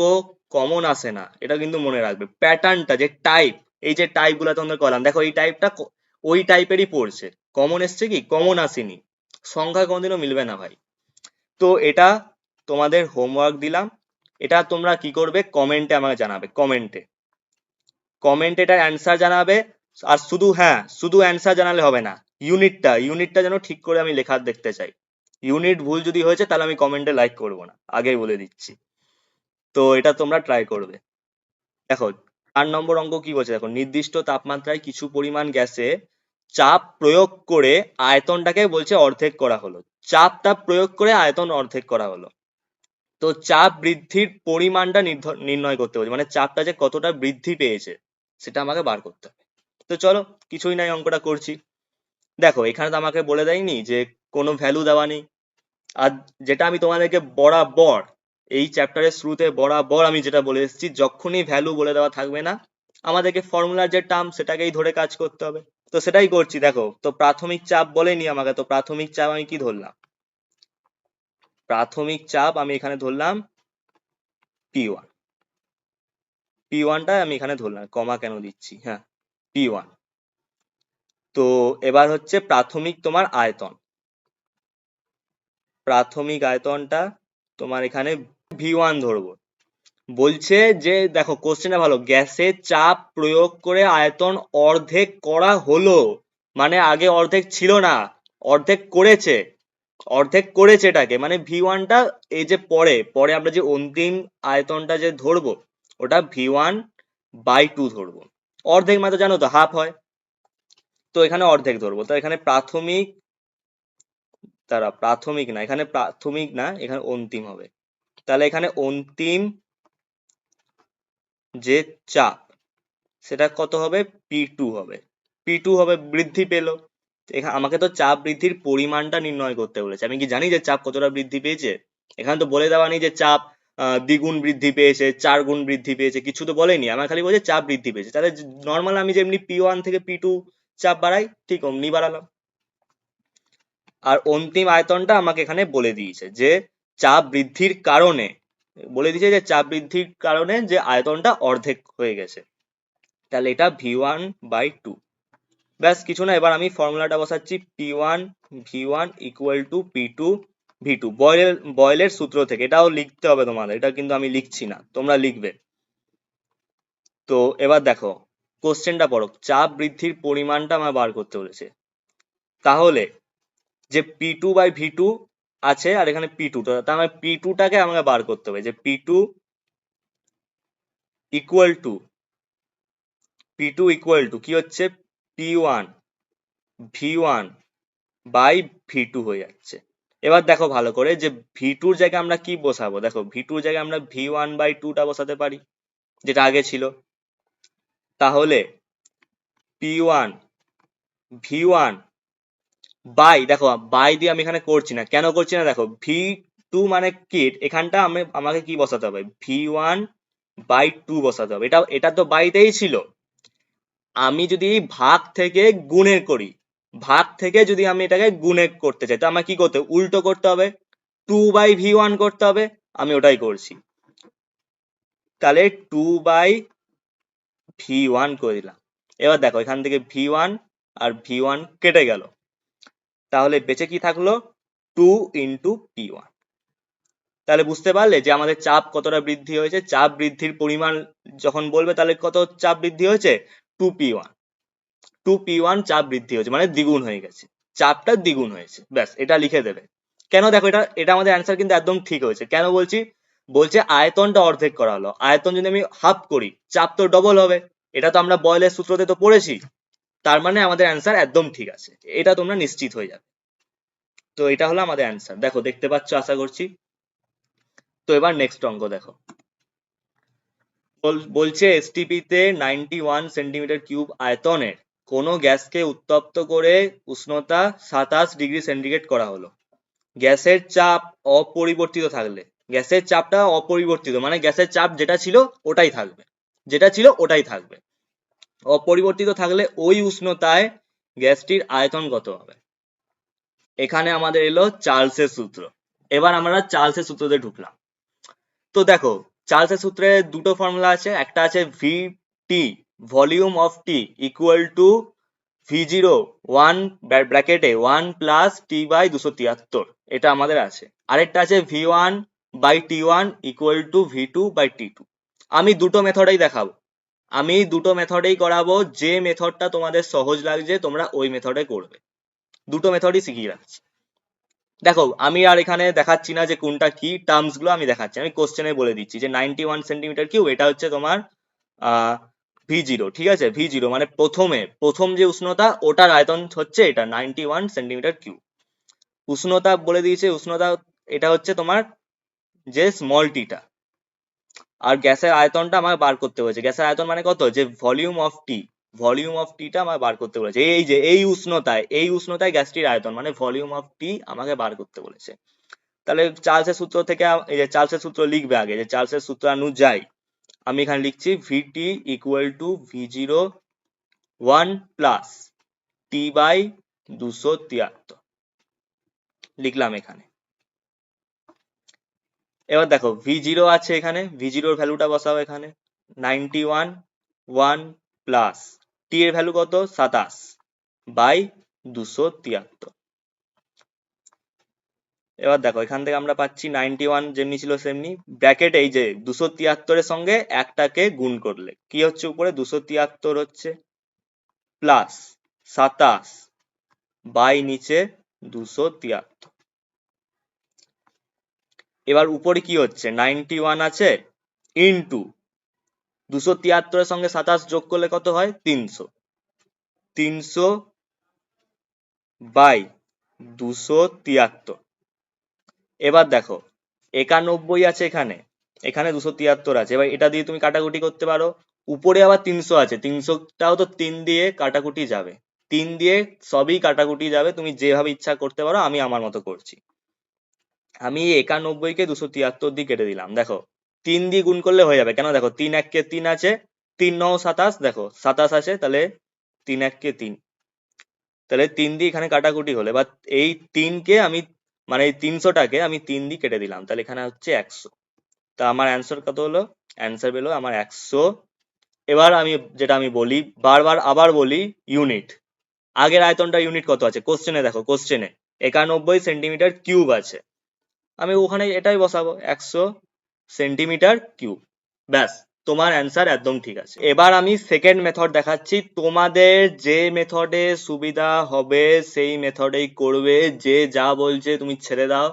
কমন আসে না, এটা কিন্তু মনে রাখবে। প্যাটার্নটা যে টাইপ, এই যে টাইপ গুলা তোমাদের করলাম, দেখো এই টাইপটা ওই টাইপেরই পড়ছে। কমন এসছে কি, কমন আসেনি, সংখ্যা কোনোদিনও মিলবে না ভাই। তো এটা তোমাদের হোমওয়ার্ক দিলাম, এটা তোমরা কি করবে, কমেন্টে আমাকে জানাবে, কমেন্টে কমেন্টে এটার অ্যান্সার জানাবে। আর শুধু, হ্যাঁ শুধু অ্যান্সার জানালে হবে না, ইউনিটটা যেন ঠিক করে আমি লেখা দেখতে চাই। ইউনিট ভুল যদি হয়েছে, তাহলে আমি কমেন্টে লাইক করবো না, আগেই বলে দিচ্ছি। তো এটা তোমরা ট্রাই করবে। দেখো 4 নম্বর অঙ্ক কি বলছে, দেখো নির্দিষ্ট তাপমাত্রায় কিছু পরিমাণ গ্যাসে চাপ প্রয়োগ করে আয়তনটাকে বলছে অর্ধেক করা হলো। চাপটা প্রয়োগ করে আয়তন অর্ধেক করা হলো। তো চাপ বৃদ্ধির পরিমাণটা নির্ণয় করতে বলছে, মানে চাপটা যে কতটা বৃদ্ধি পেয়েছে সেটা আমাকে বার করতে হবে। তো চলো, কিছুই নাই, অঙ্কটা করছি। দেখো এখানে তো আমাকে বলে দেয়নি যে কোনো ভ্যালু দেওয়া নেই। আর যেটা আমি তোমাদেরকে বরাবর এই চ্যাপ্টারের শুরুতে বরাবর আমি যেটা বলে এসেছি, যখনই ভ্যালু বলে দেওয়া থাকবে না, আমাদেরকে ফর্মুলার যে টার্ম সেটাকেই ধরে কাজ করতে হবে। তো সেটাই করছি। দেখো তো প্রাথমিক চাপ বলেনি আমাকে, তো প্রাথমিক চাপ আমি কি ধরলাম, প্রাথমিক চাপ আমি এখানে ধরলাম P1। P1টা আমি এখানে ধরলাম, কমা কেন দিচ্ছি, হ্যাঁ P1। তো এবার হচ্ছে প্রাথমিক তোমার আয়তন, প্রাথমিক আয়তনটা তোমার এখানে V1 ধরবো। বলছে যে দেখো কোশ্চেনটা ভালো, গ্যাসে চাপ প্রয়োগ করে আয়তন অর্ধেক করা হলো, মানে আগে অর্ধেক ছিল না, অর্ধেক করেছে, অর্ধেক করেছে এটাকে, মানে V1টা এই যে পরে পরে আমরা যে অন্তিম আয়তনটা যে ধরবো, ওটা V1/2 ধরবো। অর্ধেক মানে তো জানো তো হাফ হয়, তো এখানে অর্ধেক ধরবো। তো এখানে প্রাথমিক, প্রাথমিক না, এখানে প্রাথমিক না, এখানে অন্তিম হবে। তাহলে এখানে অন্তিম যে চাপ সেটা কত হবে, P2 হবে। P2 হবে, বৃদ্ধি পেলো। এখানে আমাকে তো চাপ বৃদ্ধির পরিমাণটা নির্ণয় করতে বলেছে। আমি কি জানি যে চাপ কতটা বৃদ্ধি পেয়েছে? এখানে তো বলে দেওয়া নেই যে চাপ 2 গুণ বৃদ্ধি পেয়েছে, 4 গুণ বৃদ্ধি পেয়েছে, কিছু তো বলেনি। আমার খালি বলছে চাপ বৃদ্ধি পেয়েছে। তাহলে নর্মাল আমি যেমনি P1 থেকে P2 চাপ বাড়াই, ঠিক অমনি বাড়ালাম। আর অন্তিম আয়তনটা আমাকে এখানে বলে দিয়েছে যে চাপ বৃদ্ধির কারণে, বলে দিয়েছে যে চাপ বৃদ্ধির কারণে যে আয়তনটা অর্ধেক হয়ে গেছে। তাহলে এটা V1/2। ব্যাস কিছু না, এবার আমি ফর্মুলাটা বসাচ্ছি P1 V1 equal to P2 V2 বয়েলের সূত্র থেকে। এটাও লিখতে হবে তোমাদের, এটা কিন্তু আমি লিখছি না, তোমরা লিখবে। তো এবার দেখো কোশ্চেনটা পড়ো, চাপ বৃদ্ধির পরিমাণটা আমার বার করতে বলেছে। তাহলে যে P2 বাই V2 আছে আর এখানে P2, তার মানে P2টাকে আমাকে বার করতে হবে, যে P2 ইকুয়াল টু কি হচ্ছে P1 V1 বাই V2 হয়ে যাচ্ছে। এবার দেখো ভালো করে যে V2 র জায়গায় আমরা কি বসাবো, দেখো V2 র জায়গায় আমরা V1 বাই 2টা বসাতে পারি, যেটা আগে ছিল। তাহলে P1 V1 বাই, দেখো বাই দিয়ে আমি এখানে করছি না, কেন করছি না, দেখো V2 মানে কি, এখানটা আমাকে কি বসাতে হবে, V1 বাই 2 বসাতে হবে। এটা তো বাইতেই ছিল। আমি যদি ভাগ থেকে গুণের করি, ভাগ থেকে যদি আমি এটাকে গুণে করতে চাই, তো আমাকে কি করতে হবে, উল্টো করতে হবে, 2/V1 করতে হবে। আমি ওটাই করছি। তাহলে 2/V1 করে দিলাম। এবার দেখো এখান থেকে V1 আর V1 কেটে গেল, তাহলে বেঁচে কি থাকলো, 2 ইন্টু P1। তাহলে বুঝতে পারলে যে আমাদের চাপ কতটা বৃদ্ধি হয়েছে। চাপ বৃদ্ধির পরিমাণ যখন বলবে তাহলে কত চাপ বৃদ্ধি হয়েছে, 2P1। 2P1 চাপ বৃদ্ধি হয়েছে, মানে দ্বিগুণ হয়ে গেছে, চাপটা দ্বিগুণ হয়েছে। ব্যাস এটা লিখে দেবে। কেন, দেখো এটা এটা আমাদের অ্যান্সার কিন্তু একদম ঠিক হয়েছে। কেন বলছি, বলছে আয়তনটা অর্ধেক করা হলো, আয়তন যদি আমি হাফ করি চাপ তো ডবল হবে। এটা তো আমরা বয়েলের সূত্রতে তো পড়েছি। তার মানে আমাদের অ্যান্সার একদম ঠিক আছে, এটা তোমরা নিশ্চিত হয়ে যাবে। তো এটা হলো আমাদের অ্যান্সার, দেখো দেখতে পাচ্ছ আশা করছি। তো এবার নেক্সট অঙ্ক দেখো, বলছে এসটিপি তে 91 সেন্টিমিটার কিউব আয়তনের কোনো গ্যাসকে উত্তপ্ত করে উষ্ণতা 27°C করা হলো। গ্যাসের চাপ অপরিবর্তিত থাকলে, গ্যাসের চাপটা অপরিবর্তিত মানে গ্যাসের চাপ যেটা ছিল ওটাই থাকবে, যেটা ছিল ওটাই থাকবে। অপরিবর্তিত থাকলে ওই উষ্ণতায় গ্যাসটির আয়তন কত হবে। এখানে আমাদের এলো চার্লসের সূত্র। এবার আমরা চার্লসের সূত্রতে ঢুকলাম। তো দেখো চার্লসের সূত্রে দুটো ফর্মুলা আছে, একটা আছে VT volume of T equal to V0 1 ব্র্যাকেটে 1 প্লাস টি বাই 273, এটা আমাদের আছে। আরেকটা আছে V1 by T1 equal to V2 by T2। আমি দুটো মেথডেই দেখাবো, আমি দুটো মেথডেই করাবো, যে মেথডটা তোমাদের সহজ লাগছে তোমরা ওই মেথডে করবে। দুটো মেথডই শিখিয়ে রাখছি। দেখো আমি আর এখানে দেখাচ্ছি না যে কোনটা কি, টার্মস গুলো আমি দেখাচ্ছি, আমি কোশ্চেনে বলে দিচ্ছি যে 91 সেন্টিমিটার কিউব এটা হচ্ছে তোমার V0, ঠিক আছে। V0 মানে প্রথম যে উষ্ণতা ওটার আয়তন হচ্ছে এটা 91 সেন্টিমিটার কিউব। উষ্ণতা বলে দিয়েছে, উষ্ণতা এটা হচ্ছে তোমার যে স্মল টিটা। আর গ্যাসের আয়তনটা আমার বার করতে হয়েছে, গ্যাসের আয়তন মানে কত, যে volume of T, volume of টিটা আমার বার করতে বলেছে। এই যে এই উষ্ণতায় গ্যাসটির আয়তন মানে ভলিউম অফ টি আমাকে বার করতে বলেছে। তাহলে চার্লসের সূত্র থেকে এই যে চার্লসের সূত্র লিখবে আগে, যে চার্লসের সূত্র অনুযায়ী আমি এখানে লিখছি VT equal to V0 1 plus T by 273 লিখলাম এখানে। এবার দেখো V0 আছে এখানে, V0 এর ভ্যালুটা বসাও এখানে, 91 1 প্লাস টি এর ভ্যালু কত 27 বাই 273। এবার দেখো এখান থেকে আমরা পাচ্ছি 91 যেমনি ছিল সেমনি, ব্র্যাকেট এই যে 273 এর সঙ্গে একটাকে গুণ করলে কি হচ্ছে, উপরে 273 হচ্ছে প্লাস 27 বাই নিচে 273। এবার উপরে কি হচ্ছে 91 আছে ইন্টু 273 এর সঙ্গে 27 যোগ করলে কত হয় 300, 300 বাই 273। এবার দেখো 91 আছে এখানে, এখানে 273 আছে, এবার এটা দিয়ে তুমি কাটাকুটি করতে পারো। উপরে আবার 300 আছে, 300টাও তো 3 দিয়ে কাটাকুটি যাবে, 3 দিয়ে সবই কাটাকুটি যাবে, তুমি যেভাবে ইচ্ছা করতে পারো, আমি আমার মতো করছি। আমি 91 কে 273 দিয়ে কেটে দিলাম, দেখো 3 দিয়ে গুণ করলে হয়ে যাবে, কেন দেখো 3 1 কে 3 আছে, 3 9 27, দেখো 27 আছে, তাহলে 3 1 কে 3, তাহলে 3 দিয়ে এখানে কাটাকুটি হলে বা এই 3 কে আমি মানে এই 300টাকে আমি 3 দিয়ে কেটে দিলাম, তাহলে এখানে হচ্ছে 100। তা আমার অ্যান্সার কত হলো, অ্যান্সার পেলো আমার 100। এবার আমি যেটা আমি বলি বারবার আবার বলি, ইউনিট, আগের আয়তনটা ইউনিট কত আছে কোশ্চেনে দেখো, কোশ্চেনে 91 সেন্টিমিটার কিউব আছে, আমি ওখানে এটাই বসাবো 100 সেন্টিমিটার কিউব। ব্যাস, তোমার অ্যান্সার একদম ঠিক আছে। এবার আমি সেকেন্ড মেথড দেখাচ্ছি, তোমাদের যে মেথডে সুবিধা হবে সেই মেথডেই করবে, যে যা বলছে তুমি ছেড়ে দাও,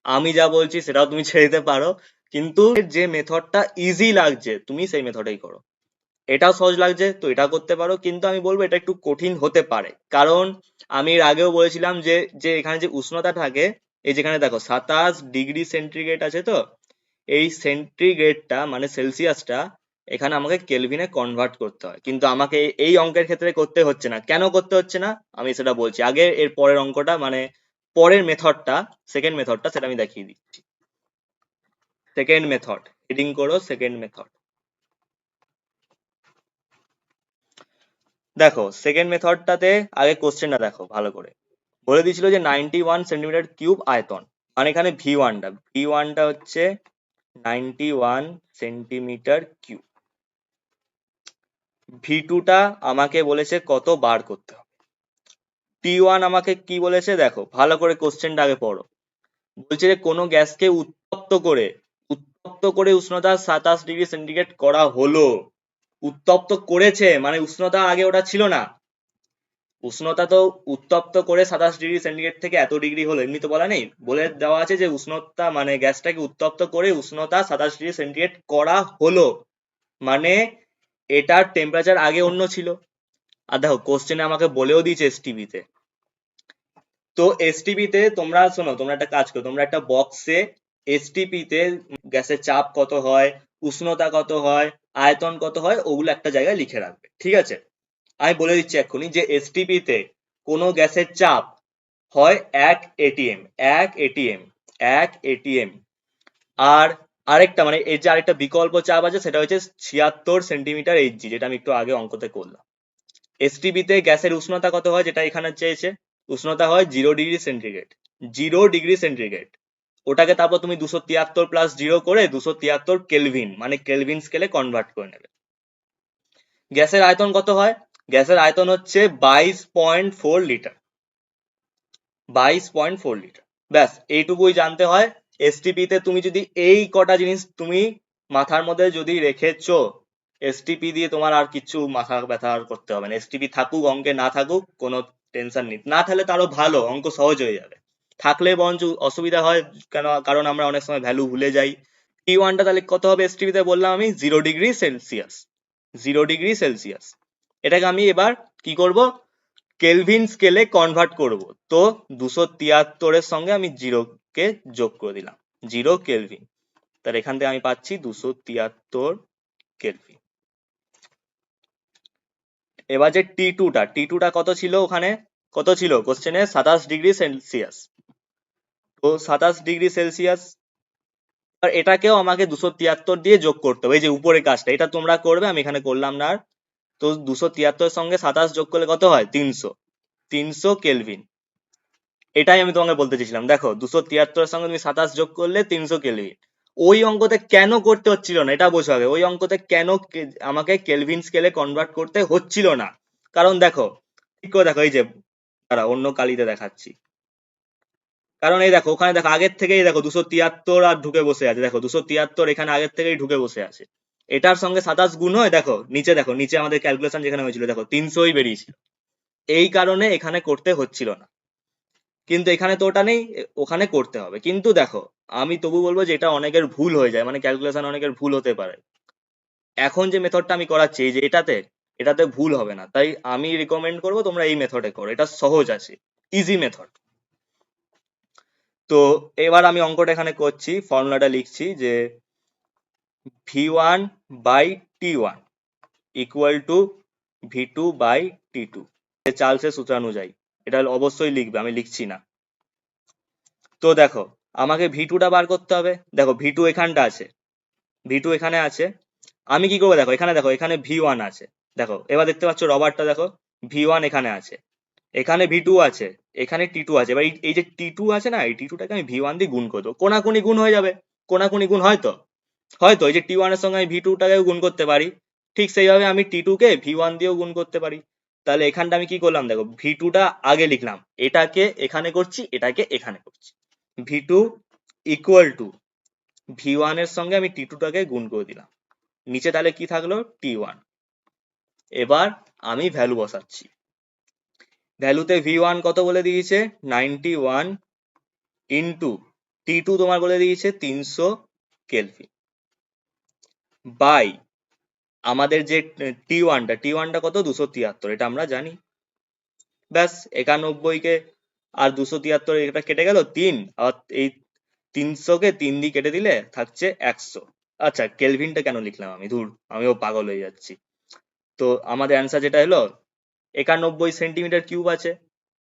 আমি যা বলছি সেটাও তুমি ছেড়ে দিতে পারো, কিন্তু যে মেথডটা ইজি লাগছে তুমি সেই মেথডেই করো। এটাও সহজ লাগছে তো এটা করতে পারো, কিন্তু আমি বলবো এটা একটু কঠিন হতে পারে, কারণ আমি এর আগেও বলেছিলাম যে যে এখানে যে উষ্ণতা থাকে, এই যেখানে দেখো 27 ডিগ্রি সেন্টিগ্রেড আছে, তো এই সেন্টিগ্রেডটা মানে সেলসিয়াসটা এখানে আমাকে কেলভিনে কনভার্ট করতে হয়, কিন্তু আমাকে এই অঙ্কের ক্ষেত্রে করতে হচ্ছে না। কেন করতে হচ্ছে না আমি সেটা বলছি, আগে এর পরের অঙ্কটা মানে পরের মেথডটা, সেকেন্ড মেথডটা সেটা আমি দেখিয়ে দিচ্ছি। সেকেন্ড মেথড, হেডিং করো সেকেন্ড মেথড। দেখো সেকেন্ড মেথডটাতে আগে কোশ্চেনটা দেখো ভালো করে, বলে দিয়েছিল যে 91 সেন্টিমিটার কিউব আয়তন, মানে এখানে ভি ওয়ানটা হচ্ছে 91 সেন্টিমিটার কিউব। ভি2টা আমাকে বলেছে কত বার করতে হবে। টি1 আমাকে কি বলেছে দেখো ভালো করে কোশ্চেনটা আগে পড়ো, বলছে যে কোনো গ্যাসকে উত্তপ্ত করে উষ্ণতা 27 ডিগ্রি সেন্টিগ্রেড করা হলো। উত্তপ্ত করেছে মানে উষ্ণতা আগে ওটা ছিল না, উষ্ণতা তো উত্তপ্ত করে 27 ডিগ্রি সেন্টিগ্রেড থেকে এত ডিগ্রি হলো এমনি তো বলা নেই, বলে দেওয়া আছে যে উষ্ণতা মানে গ্যাসটাকে উত্তপ্ত করে উষ্ণতা 27 ডিগ্রি সেন্টিগ্রেড করা হলো, মানে এটার টেম্পারেচার আগে অন্য ছিল। আর দেখো কোশ্চেনে আমাকে বলেও দিয়েছে এসটিপি তে, তো এসটিপি তে তোমরা শোনো, তোমরা একটা কাজ করো, তোমরা একটা বক্সে এসটিপি তে গ্যাসের চাপ কত হয়, উষ্ণতা কত হয়, আয়তন কত হয়, ওগুলো একটা জায়গায় লিখে রাখবে, ঠিক আছে? আমি বলে দিচ্ছি এক্ষুনি যে এসটিপি তে কোনো গ্যাসের চাপ হয় 1 এটিএম, 1 এটিএম, আর আরেকটা মানে এই যে আরেকটা বিকল্প চাপ আছে সেটা হচ্ছে 76 সেন্টিমিটার এইচজি, যেটা আমি একটু আগে অঙ্কতে করলাম। এসটিপি তে গ্যাসের উষ্ণতা কত হয় যেটা এখানে চেয়েছে, উষ্ণতা হয় 0 ডিগ্রি সেন্টিগ্রেড, 0 ডিগ্রি সেন্টিগ্রেড, ওটাকে তারপর তুমি 273 প্লাস 0 করে 273 কেলভিন মানে কেলভিন স্কেলে কনভার্ট করে নেবে। গ্যাসের আয়তন কত হয়, গ্যাসের আয়তন হচ্ছে 22.4 লিটার, 22.4 লিটার। ব্যাস এইটুকুই জানতে হয়। এসটিপি তে তুমি যদি এই কটা জিনিস তুমি মাথার মধ্যে যদি রেখেছো, এসটিপি দিয়ে তোমার আর কিছু মাথা ব্যথা আর করতে হবে না। এসটিপি থাকুক অঙ্কে না থাকুক কোনো টেনশন নেই, না থাকলে তারও ভালো, অঙ্ক সহজ হয়ে যাবে, থাকলে বরঞ্চ অসুবিধা হয়, কেন কারণ আমরা অনেক সময় ভ্যালু ভুলে যাই। টি ওয়ানটা তাহলে কত হবে এসটিপি তে বললাম আমি 0 ডিগ্রি সেলসিয়াস, 0 ডিগ্রি সেলসিয়াস। এটাকে আমি এবার কি করব, কেলভিন স্কেলে কনভার্ট করব, তো 273 এর সঙ্গে আমি 0 কে যোগ করে দিলাম, 0 কেলভিন, তার এখান থেকে আমি পাচ্ছি 273 কেলভিন। এবার যে টি টুটা কত ছিল, ওখানে কত ছিল কোশ্চেনে 27 ডিগ্রি সেলসিয়াস, তো 27 ডিগ্রি সেলসিয়াস, আর এটাকেও আমাকে 273 দিয়ে যোগ করতে হবে, এই যে উপরের কাজটা এটা তোমরা করবে, আমি এখানে করলাম না আর। তো 273 এর সঙ্গে 27 যোগ করলে কত হয় 300, 300 কেলভিন। এটাই আমি তোমাকে বলতে চেয়েছিলাম, দেখো 273 এর সঙ্গে তুমি 27 যোগ করলে 300 কেলভিন। ওই অঙ্কতে কেন করতে হচ্ছিল না এটা বোঝো আগে, ওই অঙ্কতে কেন আমাকে কেলভিন স্কেলে কনভার্ট করতে হচ্ছিল না, কারণ দেখো ঠিক করে দেখো, এই যে তারা অন্য কালিতে দেখাচ্ছি, কারণ এই দেখো ওখানে দেখো আগের থেকেই দেখো 273 আর ঢুকে বসে আছে, দেখো 273 এখানে আগের থেকেই ঢুকে বসে আছে, এটার সঙ্গে 27 গুণ হয়, দেখো নিচে আমাদের ক্যালকুলেশন যেখানে হয়েছিল দেখো 300ই বেরিয়েছিল, এই কারণে এখানে করতে হচ্ছিল না, কিন্তু এখানে তো ওটা নেই, ওখানে করতে হবে। কিন্তু দেখো আমি তবু বলবো যে এটা অনেকের ভুল হয়ে যায়, মানে ক্যালকুলেশন অনেকের ভুল হতে পারে। এখন যে মেথডটা আমি করাচ্ছি এই যে এটাতে ভুল হবে না, তাই আমি রিকমেন্ড করবো তোমরা এই মেথডে করো, এটা সহজ আছে, ইজি মেথড। তো এবার আমি অঙ্কটা এখানে করছি, ফর্মুলাটা লিখছি যে V1 by T1 equal to V2 by T2, চার্লসের সূত্র অনুযায়ী, এটা অবশ্যই লিখবে, আমি লিখছি না। তো দেখো আমাকে ভি2টা বার করতে হবে, দেখো ভি2 এখানটা আছে, ভি2 এখানে আছে, আমি কি করবো দেখো এখানে ভি1 আছে, দেখো এবার দেখতে পাচ্ছ রবারটা দেখো, ভি1 এখানে আছে, এখানে ভি2 আছে, এখানে টি2 আছে, এবার এই যে টি2 আছে না, এই টি2টাকে আমি ভি1 দিয়ে গুণ করে দেবো, কোনাকুনি গুণ হয়ে যাবে, কোনাকুনি গুণ হয়তো এই যে টি1 এর সঙ্গে আমি ভি2টাকে গুণ করতে পারি, ঠিক সেইভাবে আমি টি2 কে ভি1 দিয়েও গুণ করতে পারি, তাহলে এখানটা আমি কি করলাম দেখো, ভি টুটা আগে লিখলাম, এটাকে এখানে করছি, এটাকে এখানে করছি। V two equal to V one এর সঙ্গে আমি টি টুটাকে গুণ করে দিলাম, নিচে তাহলে কি থাকলো টি ওয়ান। এবার আমি ভ্যালু বসাচ্ছি, ভ্যালুতে ভি ওয়ান কত বলে দিয়েছে 91 ইন্টু টি টু তোমার বলে দিয়েছে 300 কেলভিন, বাই আমাদের যে টি ওয়ানটা কত 273, এটা আমরা জানি। ব্যাস 91 কে আর 273 এটা কেটে গেল 3, আর এই 300 কে 3 দিয়ে কেটে দিলে থাকছে 100। আচ্ছা কেলভিনটা কেন লিখলাম আমি, ধুর আমিও পাগল হয়ে যাচ্ছি। তো আমাদের অ্যান্সার যেটা হলো 91 সেন্টিমিটার কিউব আছে,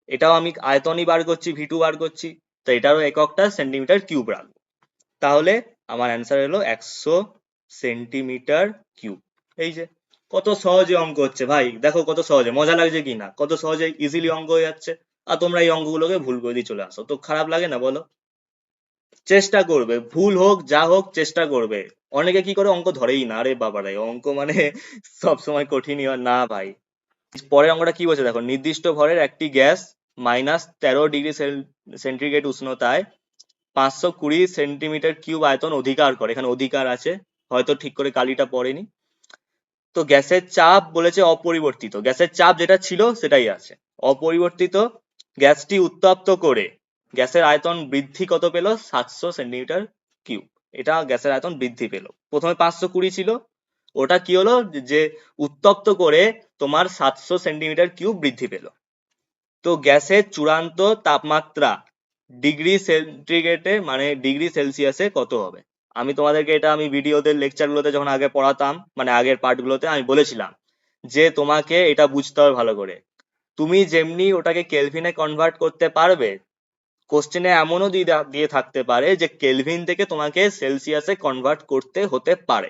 এটাও আমি আয়তনই বার করছি, ভি টু বার করছি, তো এটারও এককটা সেন্টিমিটার কিউব রাখবো। তাহলে আমার অ্যান্সার হলো 100 সেন্টিমিটার কিউব। এই যে কত সহজে অঙ্ক হচ্ছে ভাই, দেখো কত সহজে, মজা লাগছে কি না, কত সহজে ইজিলি অঙ্ক হয়ে যাচ্ছে। আর তোমরা এই অঙ্কগুলোকে ভুল করে দিয়ে চলে আসো, তো খারাপ লাগে না বলো? চেষ্টা করবে, ভুল হোক যা হোক চেষ্টা করবে। অনেকে কি করে অঙ্ক ধরেই না, আরে বাবারে অঙ্ক মানে সব সময় কঠিনই হয় না ভাই। পরের অঙ্কটা কি বলছে দেখো, নির্দিষ্ট ভরের একটি গ্যাস -13 ডিগ্রি সেন্টিগ্রেড উষ্ণতায় 520 সেন্টিমিটার কিউব আয়তন অধিকার করে, এখানে অধিকার আছে, হয়তো ঠিক করে কালিটা পড়েনি। তো গ্যাসের চাপ বলেছে অপরিবর্তিত, গ্যাসের চাপ যেটা ছিল সেটাই আছে, অপরিবর্তিত গ্যাসটি উত্তপ্ত করে গ্যাসের আয়তন বৃদ্ধি কত পেল 700 সেন্টিমিটার কিউব। এটা গ্যাসের আয়তন বৃদ্ধি পেল, প্রথমে 520 ছিল, ওটা কি হলো যে উত্তপ্ত করে তোমার 700 সেন্টিমিটার কিউব বৃদ্ধি পেল। তো গ্যাসের চূড়ান্ত তাপমাত্রা ডিগ্রি সেন্টিগ্রেডে মানে ডিগ্রি সেলসিয়াসে কত হবে? আমি তোমাদেরকে এটা আমি ভিডিওতে লেকচারগুলোতে যখন আগে পড়াতাম, মানে আগের পার্টগুলোতে আমি বলেছিলাম যে তোমাকে এটা বুঝতে হবে ভালো করে। তুমি যেমনি ওটাকে কেলভিনে কনভার্ট করতে পারবে, কোশ্চেনে এমনও দিয়ে থাকতে পারে যে কেলভিন থেকে তোমাকে সেলসিয়াসে কনভার্ট করতে হতে পারে।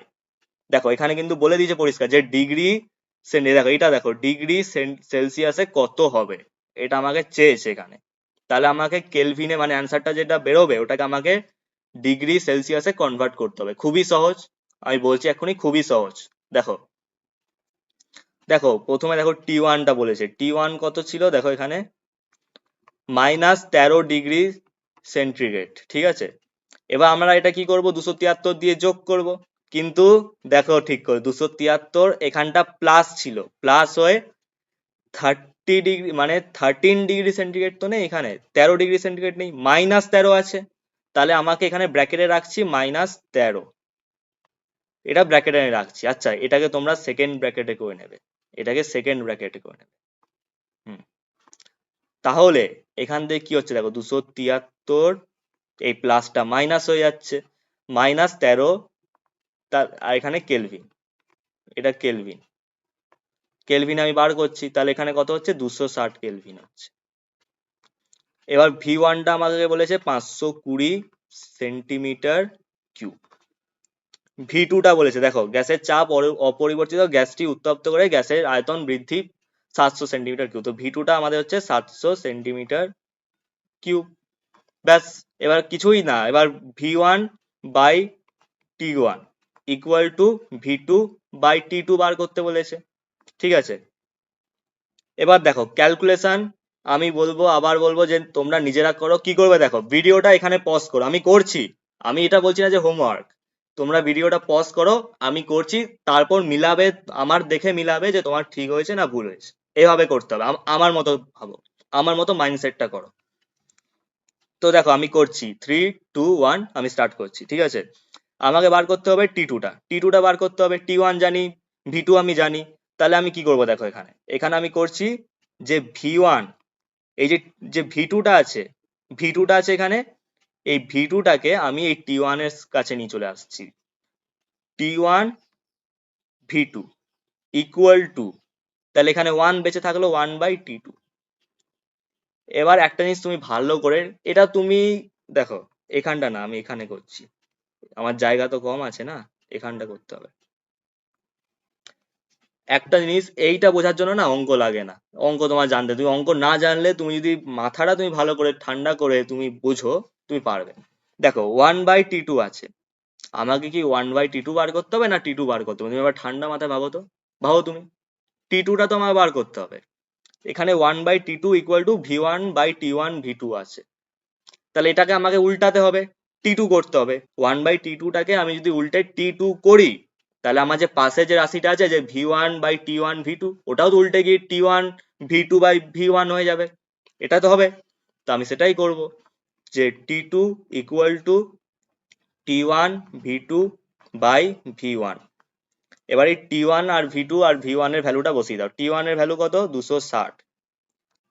দেখো এখানে কিন্তু বলে দিয়েছে পরিষ্কার যে ডিগ্রি দেখো এটা দেখো ডিগ্রি সেলসিয়াসে কত হবে, এটা আমাকে চেয়েছে এখানে। তাহলে আমাকে কেলভিনে মানে অ্যান্সারটা যেটা বেরোবে ওটাকে আমাকে ডিগ্রি সেলসিয়াসে কনভার্ট করতে হবে। খুবই সহজ, আমি বলছি এখনই খুবই সহজ। দেখো দেখো প্রথমে দেখো টি ওয়ানটা বলেছে, টি ওয়ান কত ছিল দেখো এখানে -13 ডিগ্রি সেন্টিগ্রেড, ঠিক আছে। এবার আমরা এটা কি করব 273 দিয়ে যোগ করব, কিন্তু দেখো ঠিক করে 273 এখানটা প্লাস ছিল, প্লাস হয়ে 30 ডিগ্রি মানে 13 ডিগ্রি সেন্টিগ্রেড তো নেই, এখানে 13 ডিগ্রি সেন্টিগ্রেড নেই, -13 আছে। তাহলে আমাকে এখানে ব্র্যাকেটে রাখছি -13, এটা ব্র্যাকেটে আমি রাখছি। আচ্ছা এটাকে তোমরা সেকেন্ড ব্র্যাকেটে করে নেবে, এটাকে সেকেন্ড ব্র্যাকেটে করে নেবে। হুম, তাহলে এখান থেকে কি হচ্ছে দেখো 273, এই প্লাসটা মাইনাস হয়ে যাচ্ছে, -13, আর এখানে কেলভিন, এটা কেলভিন, কেলভিন আমি বার করছি, তাহলে এখানে কত হচ্ছে 260 কেলভিন হচ্ছে। এবার ভি ওয়ানটা আমাকে বলেছে 520 সেন্টিমিটার কিউব। ভি টুটা বলেছে দেখো গ্যাসের চাপ অপরিবর্তিত, গ্যাসটি উত্তপ্ত করে গ্যাসের আয়তন বৃদ্ধি 700 সেন্টিমিটার কিউব। তো ভি টুটা আমাদের হচ্ছে 700 সেন্টিমিটার কিউব। ব্যাস, এবার কিছুই না, এবার V one by T one equal to V two by T two বার করতে বলেছে, ঠিক আছে। এবার দেখো ক্যালকুলেশন আমি বলবো, আবার বলবো যে তোমরা নিজেরা করো। কি করবে দেখো, ভিডিওটা এখানে পজ করো, আমি করছি, আমি এটা বলছি না যে হোমওয়ার্ক, তোমরা ভিডিওটা পজ করো, আমি করছি, তারপর মিলাবে, আমার দেখে মিলাবে যে তোমার ঠিক হয়েছে না ভুল হয়েছে, এভাবে করতে হবে, আমার মতো ভাবো, আমার মতো মাইন্ডসেটটা করো। তো দেখো আমি করছি 3, 2, 1 আমি স্টার্ট করছি, ঠিক আছে। আমাকে বার করতে হবে টি টুটা বার করতে হবে, টি ওয়ান জানি, ভি টু আমি জানি। তাহলে আমি কি করব দেখো এখানে এখানে আমি করছি যে ভি ওয়ান, এই যে যে ভি টুটা আছে, ভি টুটা আছে এখানে, এই ভি টুটাকে আমি এই টি ওয়ান এর কাছে নিয়ে চলে আসছি, T one V two equal to, তাহলে এখানে 1 বেঁচে থাকলো 1/T2। এবার একটা জিনিস তুমি ভালো করে, এটা তুমি দেখো এখানটা না, আমি এখানে করছি, আমার জায়গা তো কম আছে না, এখানটা করতে হবে। একটা জিনিস এইটা বোঝার জন্য না অঙ্ক লাগে না, অঙ্ক তোমার জানতে, তুমি অঙ্ক না জানলে তুমি যদি মাথাটা তুমি ভালো করে ঠান্ডা করে তুমি বুঝো তুমি পারবে। দেখো 1/T2 আছে, আমাকে কি 1/T2 বার করতে হবে না টি টু বার করতে হবে? তুমি এবার ঠান্ডা মাথায় ভাবো তো, ভাবো তুমি, টি টুটা তো আমার বার করতে হবে। এখানে 1/T2 equal to V1/T1 V2 আছে। তাহলে এটাকে আমাকে উল্টাতে হবে, T2 করতে হবে। 1/T2টাকে আমি যদি উল্টে T2 করি, তাহলে আমার যে পাশে যে রাশিটা আছে যে V1/T1 V2, ওটাও তো উল্টে গিয়ে T1 V2/V1 হয়ে যাবে। এটা তো হবে। তো আমি সেটাই করব, যে T2 equal to T1 V2/V1। এবার এই T1 আর V2 আর V1 এর ভ্যালুটা বসিয়ে দাও। T1 এর ভ্যালু কত? 260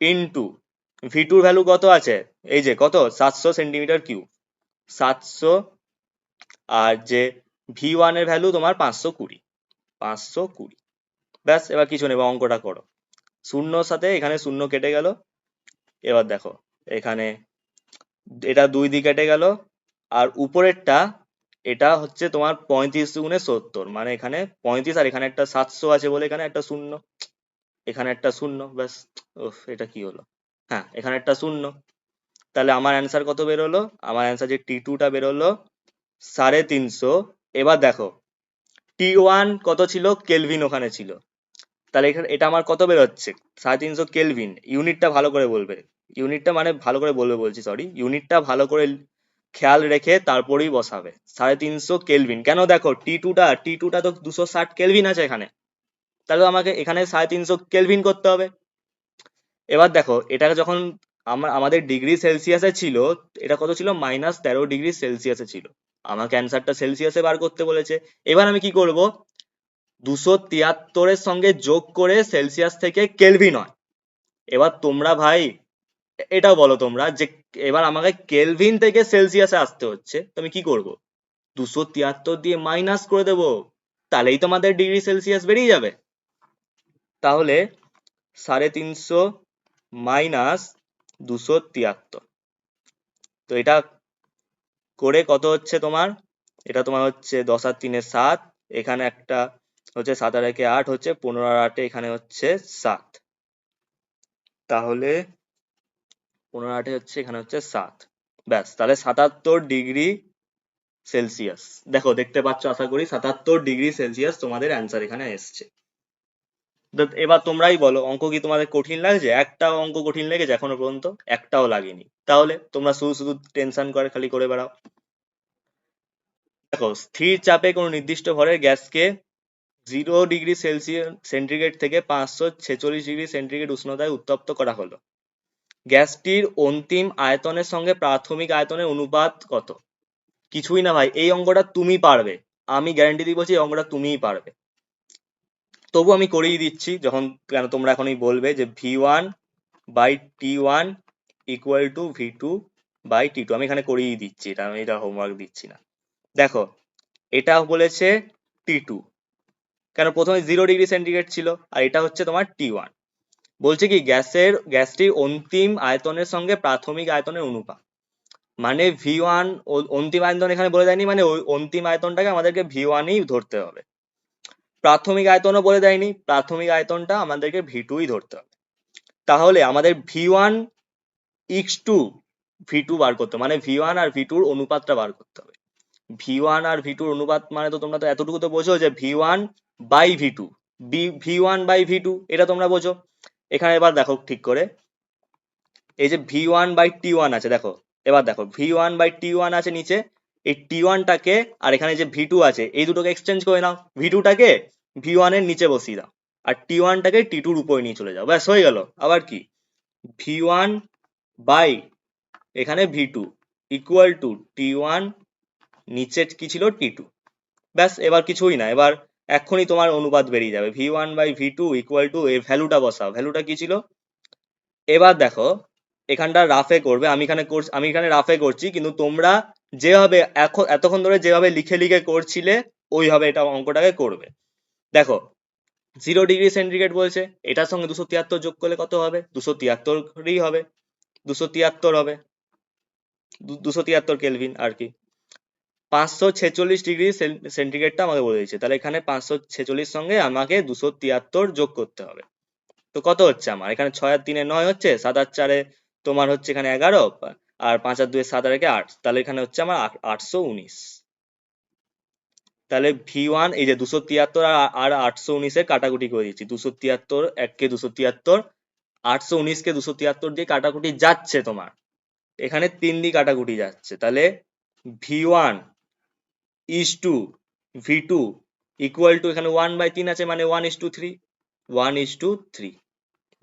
ইন্টু V2 এর ভ্যালু কত আছে? এই যে কত, 700 সেন্টিমিটার কিউব, 700। আর যে V1 এর ভ্যালু তোমার 520, 520। ব্যাস, এবার কিছু নেই, এবার অঙ্কটা করো। শূন্যর সাথে এখানে শূন্য কেটে গেল। এবার দেখো এখানে এটা 2 দিয়ে কেটে গেল, আর উপরেরটা এটা হচ্ছে তোমার 35 গুণে 70, মানে এখানে 35 আর এখানে একটা 700 আছে বলে এখানে একটা শূন্য, এখানে একটা শূন্য, ব্যাস। উফ, এটা কি হলো? হ্যাঁ, এখানে একটা শূন্য। তাহলে আমার অ্যান্সার কত বেরোলো? আমার অ্যান্সার যে T2টা বেরোলো 350। এবার দেখো T1 কত ছিল? কেলভিন ওখানে ছিল। তাহলে এখানে এটা আমার কত বেরোচ্ছে? 350 কেলভিন। ইউনিটটা ভালো করে বলবে, ইউনিটটা মানে ভালো করে বলবে বলছি, সরি, ইউনিটটা ভালো করে খেয়াল রেখে তারপরেই বসাবে। 350 কেলভিন কেন? দেখো টি টুটা তো 260 কেলভিন আছে এখানে, তাহলে আমাকে এখানে 350 কেলভিন করতে হবে। এবার দেখো এটাকে যখন আমাদের ডিগ্রি সেলসিয়াসে ছিল, এটা কত ছিল? -13 ডিগ্রি সেলসিয়াসে ছিল। আমাকে অ্যান্সারটা সেলসিয়াসে বার করতে বলেছে। এবার আমি কি করব? 273 সঙ্গে যোগ করে সেলসিয়াস থেকে কেলভিন হয়। এবার তোমরা ভাই এটাও বলো তোমরা যে এবার আমাকে কেলভিন থেকে সেলসিয়াসে আসতে হচ্ছে, তো আমি কি করব? 273 দিয়ে মাইনাস করে দেবো, তাহলেই তো আমাদের ডিগ্রি সেলসিয়াস বেরিয়ে যাবে। তাহলে 350 মাইনাস 273, তো এটা করে কত হচ্ছে তোমার? এটা তোমার হচ্ছে 10 আর 3 7, এখানে একটা হচ্ছে 7 আর 1 8, হচ্ছে 15 আর 8 এখানে হচ্ছে 7। তাহলে 15 8 হচ্ছে এখানে হচ্ছে 7। ব্যাস, তাহলে 77 ডিগ্রি সেলসিয়াস। দেখো দেখতে পাচ্ছ আশা করি, 77 ডিগ্রি সেলসিয়াস তোমাদের অ্যান্সার এখানে এসছে। তো এবার তোমরাই বলো, অঙ্ক কি তোমাদের কঠিন লাগছে? একটাও অঙ্ক কঠিন লেগেছে এখনো পর্যন্ত? একটাও লাগেনি? তাহলে তোমরা শুধু শুধু টেনশন খালি করে বেড়াও। দেখো, স্থির চাপে কোনো নির্দিষ্ট ভরের গ্যাসকে 0 ডিগ্রি সেন্টিগ্রেড থেকে 546 ডিগ্রি সেন্টিগ্রেড উষ্ণতায় উত্তপ্ত করা হলো। গ্যাসটির অন্তিম আয়তনের সঙ্গে প্রাথমিক আয়তনের অনুপাত কত? কিছুই না ভাই, এই অঙ্কটা তুমি পারবে, আমি গ্যারান্টি দিয়ে বলছি এই অঙ্কটা তুমিই পারবে। তবু আমি করিয়ে দিচ্ছি, যখন কেন তোমরা এখনই বলবে যে V1/T1 ইকুয়াল টু V2/T2, আমি এখানে করিয়ে দিচ্ছি, এটা আমি এটা হোমওয়ার্ক দিচ্ছি না। দেখো এটা বলেছে T2, কেন প্রথমে 0 ডিগ্রি সেন্টিগ্রেড ছিল, আর এটা হচ্ছে তোমার T1। বলছে কি গ্যাসটির অন্তিম আয়তনের সঙ্গে প্রাথমিক আয়তনের অনুপাত, মানে V1 অন্তিম আয়তন এখানে বলে দেয়নি, মানে ওই অন্তিম আয়তনটাকে আমাদেরকে V1ই ধরতে হবে। প্রাথমিক আয়তনও বলে দেয়নি, প্রাথমিক আয়তনটা আমাদেরকে V2ই ধরতে হবে। তাহলে আমাদের V1:V2 বার করতে হবে, মানে V1 আর V2 অনুপাতটা বার করতে হবে। V1 আর V2 অনুপাত মানে তো তোমরা তো এতটুকু তো বোঝো যে V1/V2, V1/V2, এটা তোমরা বোঝো। এখানে এবার দেখো ঠিক করে, এই যে V1/T1 আছে, দেখো এবার দেখো V1/T1 আছে নিচে, এই T1টাকে আর এখানে যে V2 আছে, এই দুটোকে এক্সচেঞ্জ করে নাও। V2টাকে V1 এর নিচে বসিয়ে দাও, আর T1টাকে T2 র উপরে নিয়ে চলে যাও, ব্যাস হয়ে গেল। আবার কি, V1 বাই এখানে V2 ইকুয়াল টু T1, নিচে কি ছিল? T2। ব্যাস, এবার কিছুই না, এবার এক্ষুনি তোমার অনুপাত বেরিয়ে যাবে। V1/V2 ইকুয়াল টু, এই ভ্যালুটা বসাও, ভ্যালুটা কি ছিল? এবার দেখো এখানটা রাফে করবে, আমি এখানে রাফে করছি, কিন্তু তোমরা যেভাবে এতক্ষণ ধরে যেভাবে লিখে লিখে করছিলে ওইভাবে এটা অঙ্কটাকে করবে। দেখো 0 ডিগ্রি সেন্টিগ্রেড বলছে, এটার সঙ্গে 273 যোগ করলে কত হবে? 273ই হবে, 273 হবে, 273 কেলভিন আর কি। 546 ডিগ্রি সেন্টিগ্রেডটা আমাকে বলে দিচ্ছে, তাহলে এখানে 546 সঙ্গে আমাকে 273 যোগ করতে হবে। তো কত হচ্ছে আমার এখানে? 6 আর 3 9 হচ্ছে, 7 আর 4 তোমার হচ্ছে এখানে 11, আর 5 আর 2 7 আর 8, তাহলে এখানে হচ্ছে আমার 819। তাহলে V1, এই যে 273 আর 819 কাটাকুটি করে দিচ্ছি, 273 1 কে 273, 819 কে 273 দিয়ে কাটাকুটি যাচ্ছে তোমার, এখানে 3 দিয়ে কাটাকুটি যাচ্ছে, তাহলে V1 is to V2 equal to, এখানে 1/3 আছে মানে 1:3, 1:3।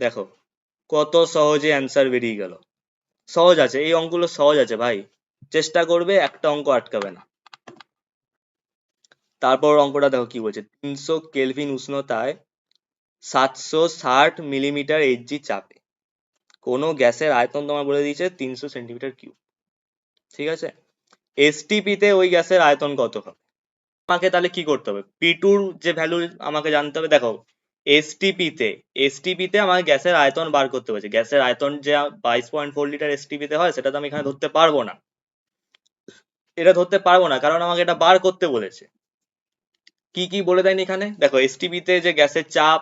দেখো কত সহজে অ্যান্সার বেরিয়ে গেল। সহজ আছে, এই অঙ্কগুলো সহজ আছে ভাই, চেষ্টা করবে একটা অঙ্ক আটকাবে না। তারপর অঙ্কটা দেখো কি বলছে, 300 কেলভিন উষ্ণতায় 760 মিলিমিটার এইচজি চাপে কোনো গ্যাসের আয়তন তোমার বলে দিয়েছে 300 সেন্টিমিটার কিউব। ঠিক আছে, এসটিপি তে ওই গ্যাসের আয়তন কত হবে? আমাকে তাহলে কি করতে হবে, পি টুর যে ভ্যালু আমাকে জানতে হবে। দেখো এসটিপি তে আমাকে গ্যাসের আয়তন বার করতে হয়েছে, গ্যাসের আয়তন যে 22.4 লিটার এসটিপি তে হয় সেটা তো আমি এখানে ধরতে পারবো না, এটা ধরতে পারবো না, কারণ আমাকে এটা বার করতে বলেছে। কি কি বলে দেয়নি এখানে, দেখো এসটিপি তে যে গ্যাসের চাপ,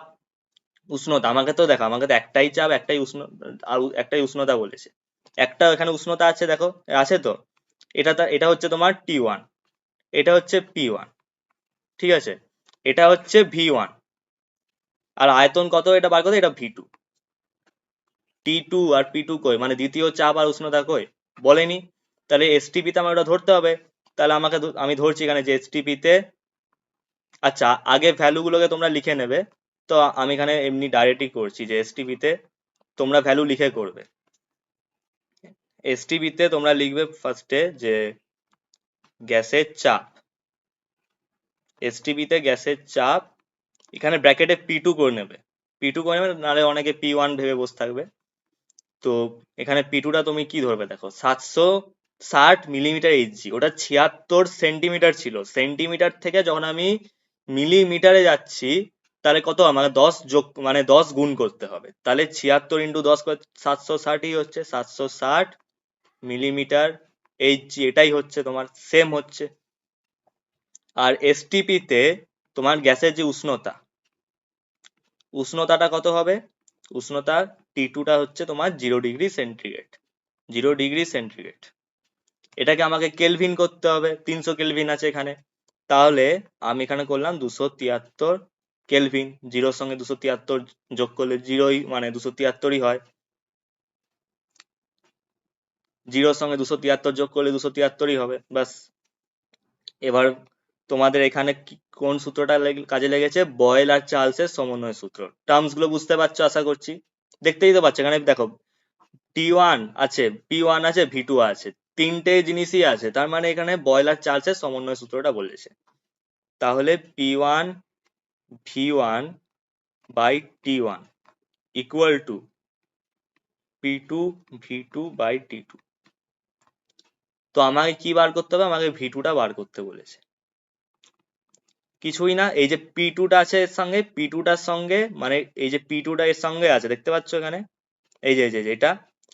উষ্ণতা, আমাকে তো দেখো, আমাকে তো একটাই চাপ একটাই উষ্ণ আর একটাই উষ্ণতা বলেছে, একটা এখানে উষ্ণতা আছে, দেখো আছে তো, এটা হচ্ছে তোমার T1, এটা হচ্ছে P1, ঠিক আছে, এটা হচ্ছে V1, আর আয়তন কত এটা বার করতে, এটা V2। T2 আর P2 কই, মানে দ্বিতীয় চাপ আর উষ্ণতা কই, বলেনি। তাহলে এসটিপি তে আমার ওটা ধরতে হবে, তাহলে আমি ধরছি এখানে যে এসটিপি তে, আচ্ছা আগে ভ্যালু গুলোকে তোমরা লিখে নেবে, তো আমি এখানে এমনি ডাইরেক্টই করছি যে এসটিপি তে তোমরা ভ্যালু লিখে করবে। এসটিপি তে তোমরা লিখবে ফার্স্টে যে গ্যাসের চাপ, এসটিপি তে গ্যাসের চাপ, এখানে ব্র্যাকেটে P2 করে নেবে, P2 করে নেবে, নাহলে অনেকে P1 ভেবে বসে থাকবে। তো এখানে P2 টা তুমি কি ধরবে, দেখো 760 মিলিমিটার এইচজি, ওটা 76 সেন্টিমিটার ছিল, সেন্টিমিটার থেকে যখন আমি মিলিমিটারে যাচ্ছি, তাহলে কত আমাকে 10 যোগ মানে 10 গুণ করতে হবে, তাহলে 76 ইন্টু 10 করে 760ই হচ্ছে, 760 মিলিমিটার এইচজি, এটাই হচ্ছে তোমার সেম হচ্ছে। আর এসটিপি তে তোমার গ্যাসের যে উষ্ণতাটা কত হবে, উষ্ণতা T2 টা হচ্ছে তোমার 0 ডিগ্রি সেন্টিগ্রেড, 0 ডিগ্রি সেন্টিগ্রেড। এটাকে আমাকে কেলভিন করতে হবে, 300 কেলভিন আছে এখানে, তাহলে আমি এখানে করলাম 273 কেলভিন, জিরোর সঙ্গে 273 যোগ করলে জিরোই মানে 273ই হয়, জিরোর সঙ্গে 273 যোগ করলে 273ই হবে, ব্যাস। এবার তোমাদের এখানে কোন সূত্রটা কাজে লেগেছে, বয়েল আর চার্লসের সমন্বয় সূত্র। টার্মস গুলো বুঝতে পারছো আশা করছি, দেখতেই তো পাচ্ছ এখানে দেখো T1 আছে, P1 আছে, V2 আছে, তিনটে জিনিসই আছে, তার মানে এখানে বয়েল আর চার্লসের সমন্বয় সূত্রটা বলেছে। তাহলে P1 V1 by T1 equal two P2 V2 by T2। তো আমাকে কি বার করতে হবে, আমাকে V2 টা বার করতে বলেছে, কিছুই না, এই যে P2 টা আছে এর সঙ্গে, P2 টার সঙ্গে মানে এই যে P2 টা এর সঙ্গে আছে, দেখতে পাচ্ছ এখানে, এই যে এটা,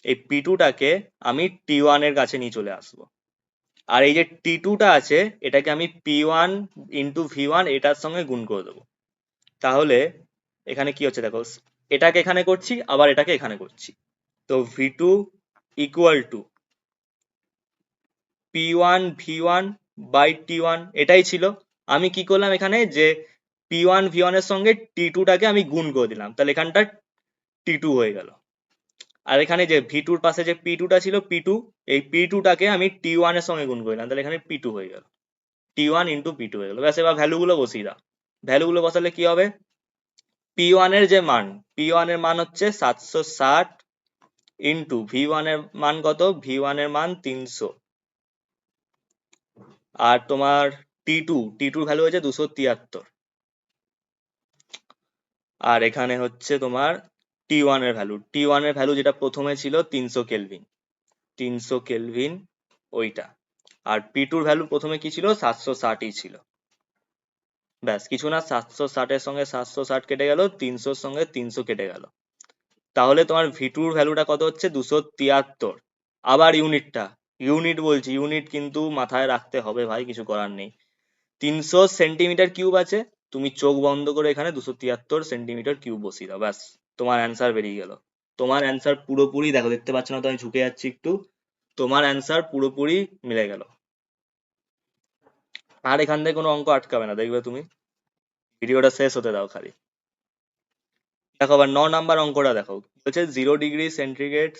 এই P2 টাকে আমি T1 এর কাছে নিয়ে চলে আসবো, আর এই যে T2 টা আছে এটাকে আমি P1 ইন্টু V1 এটার সঙ্গে গুণ করে দেবো। তাহলে এখানে কি হচ্ছে দেখো, এটাকে এখানে করছি আবার এটাকে এখানে করছি, তো V2 equal to P1 V1 by T1, এটাই ছিল। আমি কি করলাম এখানে যে P1 V1 এর সঙ্গে T2 টাকে আমি গুণ করে দিলাম, তাহলে এখানটা T2 হয়ে গেল। আর এখানে যে V2 এর পাশে যে P2 টা ছিল P2, এই P2 টাকে আমি T1 এর সঙ্গে গুণ করে দিলাম, তাহলে এখানে P2 হয়ে গেল, T1 ইন্টু P2 হয়ে গেল, ব্যাস। এবার ভ্যালু গুলো বসিয়ে দাও, ভ্যালু গুলো বসালে কি হবে, P1 এর যে মান, P1 এর মান হচ্ছে 760 ইন্টু V1 এর মান কত, V1 এর মান 300, আর তোমার T2 ভ্যালু হয়েছে 273, আর এখানে হচ্ছে তোমার T1 এর ভ্যালু যেটা প্রথমে ছিল 300 কেলভিন, 300 কেলভিন ওইটা, আর P2 ভ্যালু প্রথমে কি ছিল, 760ই ছিল, ব্যাস কিছু না, 760 এর সঙ্গে 760 কেটে গেল, 300 সঙ্গে 300 কেটে গেল, তাহলে তোমার V2 এর ভ্যালুটা কত হচ্ছে 273। আবার ইউনিট বলছি, ইউনিট কিন্তু মাথায় রাখতে হবে ভাই, কিছু করার নেই। 300 সেন্টিমিটার কিউব আছে, তুমি চোখ বন্ধ করে এখানে 273 সেন্টিমিটার কিউব বসিয়ে দাও, ব্যাস তোমার অ্যান্সার বেরিয়ে গেল। তোমার অ্যান্সার পুরোপুরি দেখো, দেখতে পাচ্ছ না তো আমি ঝুঁকে যাচ্ছি একটু, তোমার অ্যান্সার পুরোপুরি মিলে গেল। আর এখান থেকে কোনো অঙ্ক আটকাবে না, দেখবে তুমি, ভিডিওটা শেষ হতে দাও খালি। দেখো আবার 9 নাম্বার অঙ্কটা দেখো, বলছে 0 ডিগ্রি সেন্টিগ্রেড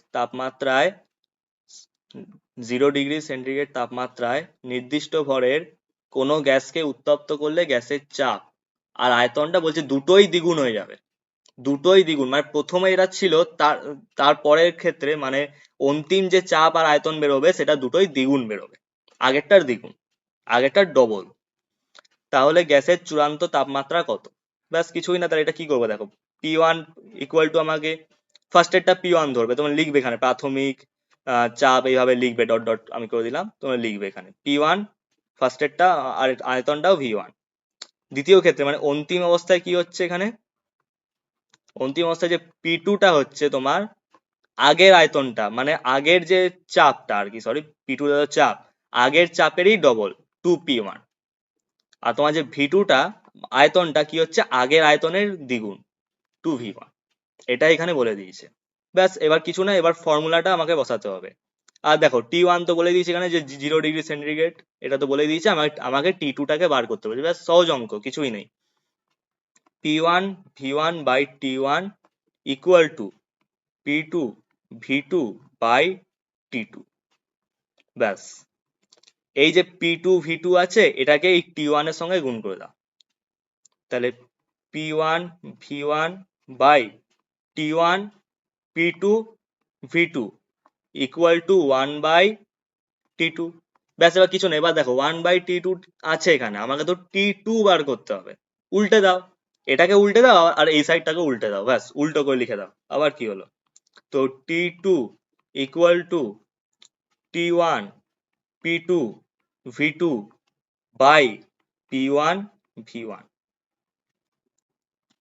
তাপমাত্রায় নির্দিষ্ট ভরের কোনো গ্যাসকে উত্তপ্ত করলে গ্যাসের চাপ আর আয়তনটা বলছে দুটোই দ্বিগুণ হয়ে যাবে। দুটোই দ্বিগুণ মানে প্রথমে এটা ছিল, তারপরের ক্ষেত্রে মানে অন্তিম যে চাপ আর আয়তন বেরোবে সেটা দুটোই দ্বিগুণ বেরোবে, আগেরটার দ্বিগুণ, আগেরটার ডবল। তাহলে গ্যাসের চূড়ান্ত তাপমাত্রা কত? ব্যাস কিছুই না, তাহলে এটা কি করবো দেখো, P1 ইকুয়াল টু আমাকে ফার্স্টেরটা P1 ধরবে, তোমার লিখবে এখানে প্রাথমিক চাপ এইভাবে লিখবে, ডট ডট আমি করে দিলাম, তোমরা লিখবে এখানে P1 ফার্স্টেরটা, আর আয়তনটাও V1। দ্বিতীয় ক্ষেত্রে মানে অন্তিম অবস্থায় কি হচ্ছে এখানে, অন্তিম অবস্থায় যে P2টা হচ্ছে তোমার আগের আয়তনটা মানে আগের যে চাপটা আর কি, সরি P2 চাপ, আগের চাপেরই ডবল 2P1। আর তোমার যে V2টা আয়তনটা কি হচ্ছে আগের আয়তনের দ্বিগুণ 2V1। এটা এখানে বলে দিয়েছে। ব্যাস এবার কিছু না, এবার ফর্মুলাটা আমাকে বসাতে হবে। আর দেখো T1 তো বলে দিয়েছে এখানে যে 0 ডিগ্রি সেন্টিগ্রেড, এটা তো বলে দিয়েছে, আমাকে T2টাকে বার করতে বলেছে। ব্যাস সহজ অঙ্ক, কিছুই নেই। P1 V1 by T1 equal two P2 V2 by T2। ব্যাস এই যে P2 V2 আছে এটাকে এই T1 এর সঙ্গে গুণ করে দাও, তাহলে P1 V1 by T1 P2 V2 equal to 1 by T2। ব্যাস এবার কিছু নেই, এবার দেখো 1 বাই T2 আছে এখানে, আমাকে তো T2 বার করতে হবে। উল্টে দাও, এটাকে উল্টে দাও আর এই সাইডটাকে উল্টে দাও, ব্যাস উল্টো করে লিখে দাও। আবার কি হলো, তো T2 equal to T1 P2 V2 by P1 V1।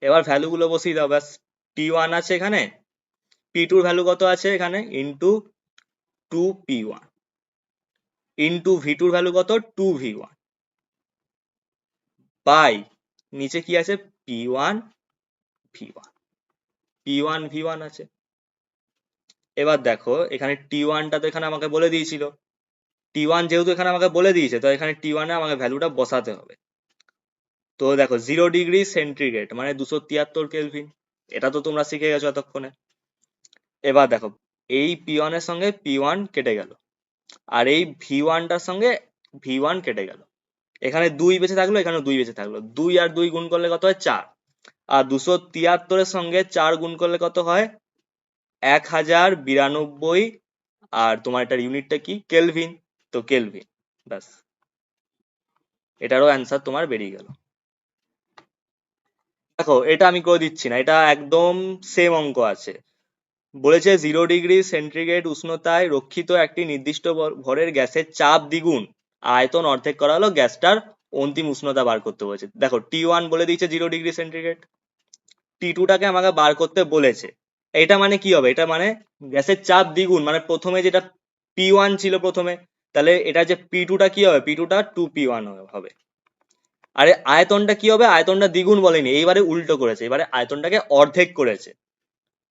এবার ভ্যালু গুলো বসিয়ে দাও, ব্যাস T1 আছে এখানে, P2 এর ভ্যালু কত আছে এখানে ইন্টু 2P1 ইন্টু V2 এর ভ্যালু কত 2V1 বাই নিচে কি আছে P1 V1, P1 V1 আছে। এবার দেখো এখানে T1 টা তো এখানে আমাকে বলে দিয়েছিল, T1 যেহেতু এখানে আমাকে বলে দিয়েছে তো এখানে T1 এ আমাকে ভ্যালুটা বসাতে হবে। তো দেখো 0 ডিগ্রি সেন্টিগ্রেড মানে 273 কেলভিন, এটা তো তোমরা শিখে গেছো এতক্ষণে। এবার দেখো এই P1 এর সঙ্গে P1 কেটে গেল, আর এই V1 টার সঙ্গে V1 কেটে গেল, এখানে 2 বেঁচে থাকলো, এখানে 2 বেঁচে থাকলো, 2 আর 2 গুণ করলে কত হয় 4, আর 273 এর সঙ্গে 4 গুণ করলে কত হয় 1092, আর তোমার এটার ইউনিটটা কি কেলভিন, তো কেলভিন। ব্যাস এটারও অ্যান্সার তোমার বেরিয়ে গেল। দেখো এটা আমি করে দিচ্ছি না, এটা একদম সেম অঙ্ক আছে। বলেছে 0 ডিগ্রি সেন্টিগ্রেড উষ্ণতায় রক্ষিত একটি নির্দিষ্ট ভরের গ্যাসের চাপ দ্বিগুণ, আয়তন অর্ধেক করা হলো, গ্যাসটার অন্তিম উষ্ণতা বার করতে বলেছে। দেখো T1 বলে দিয়েছে 0 ডিগ্রি সেন্টিগ্রেড, T2 টাকে আমাকে বার করতে বলেছে। এটা মানে কি হবে, এটা মানে গ্যাসের চাপ দ্বিগুণ, মানে প্রথমে যেটা P1 ছিল প্রথমে, তাহলে এটা যে P2 টা কি হবে, P2 টা 2P1 হবে। আরে আয়তনটা কি হবে, আয়তনটা দ্বিগুণ বলেনি, এইবারে উল্টো করেছে, এবারে আয়তনটাকে অর্ধেক করেছে,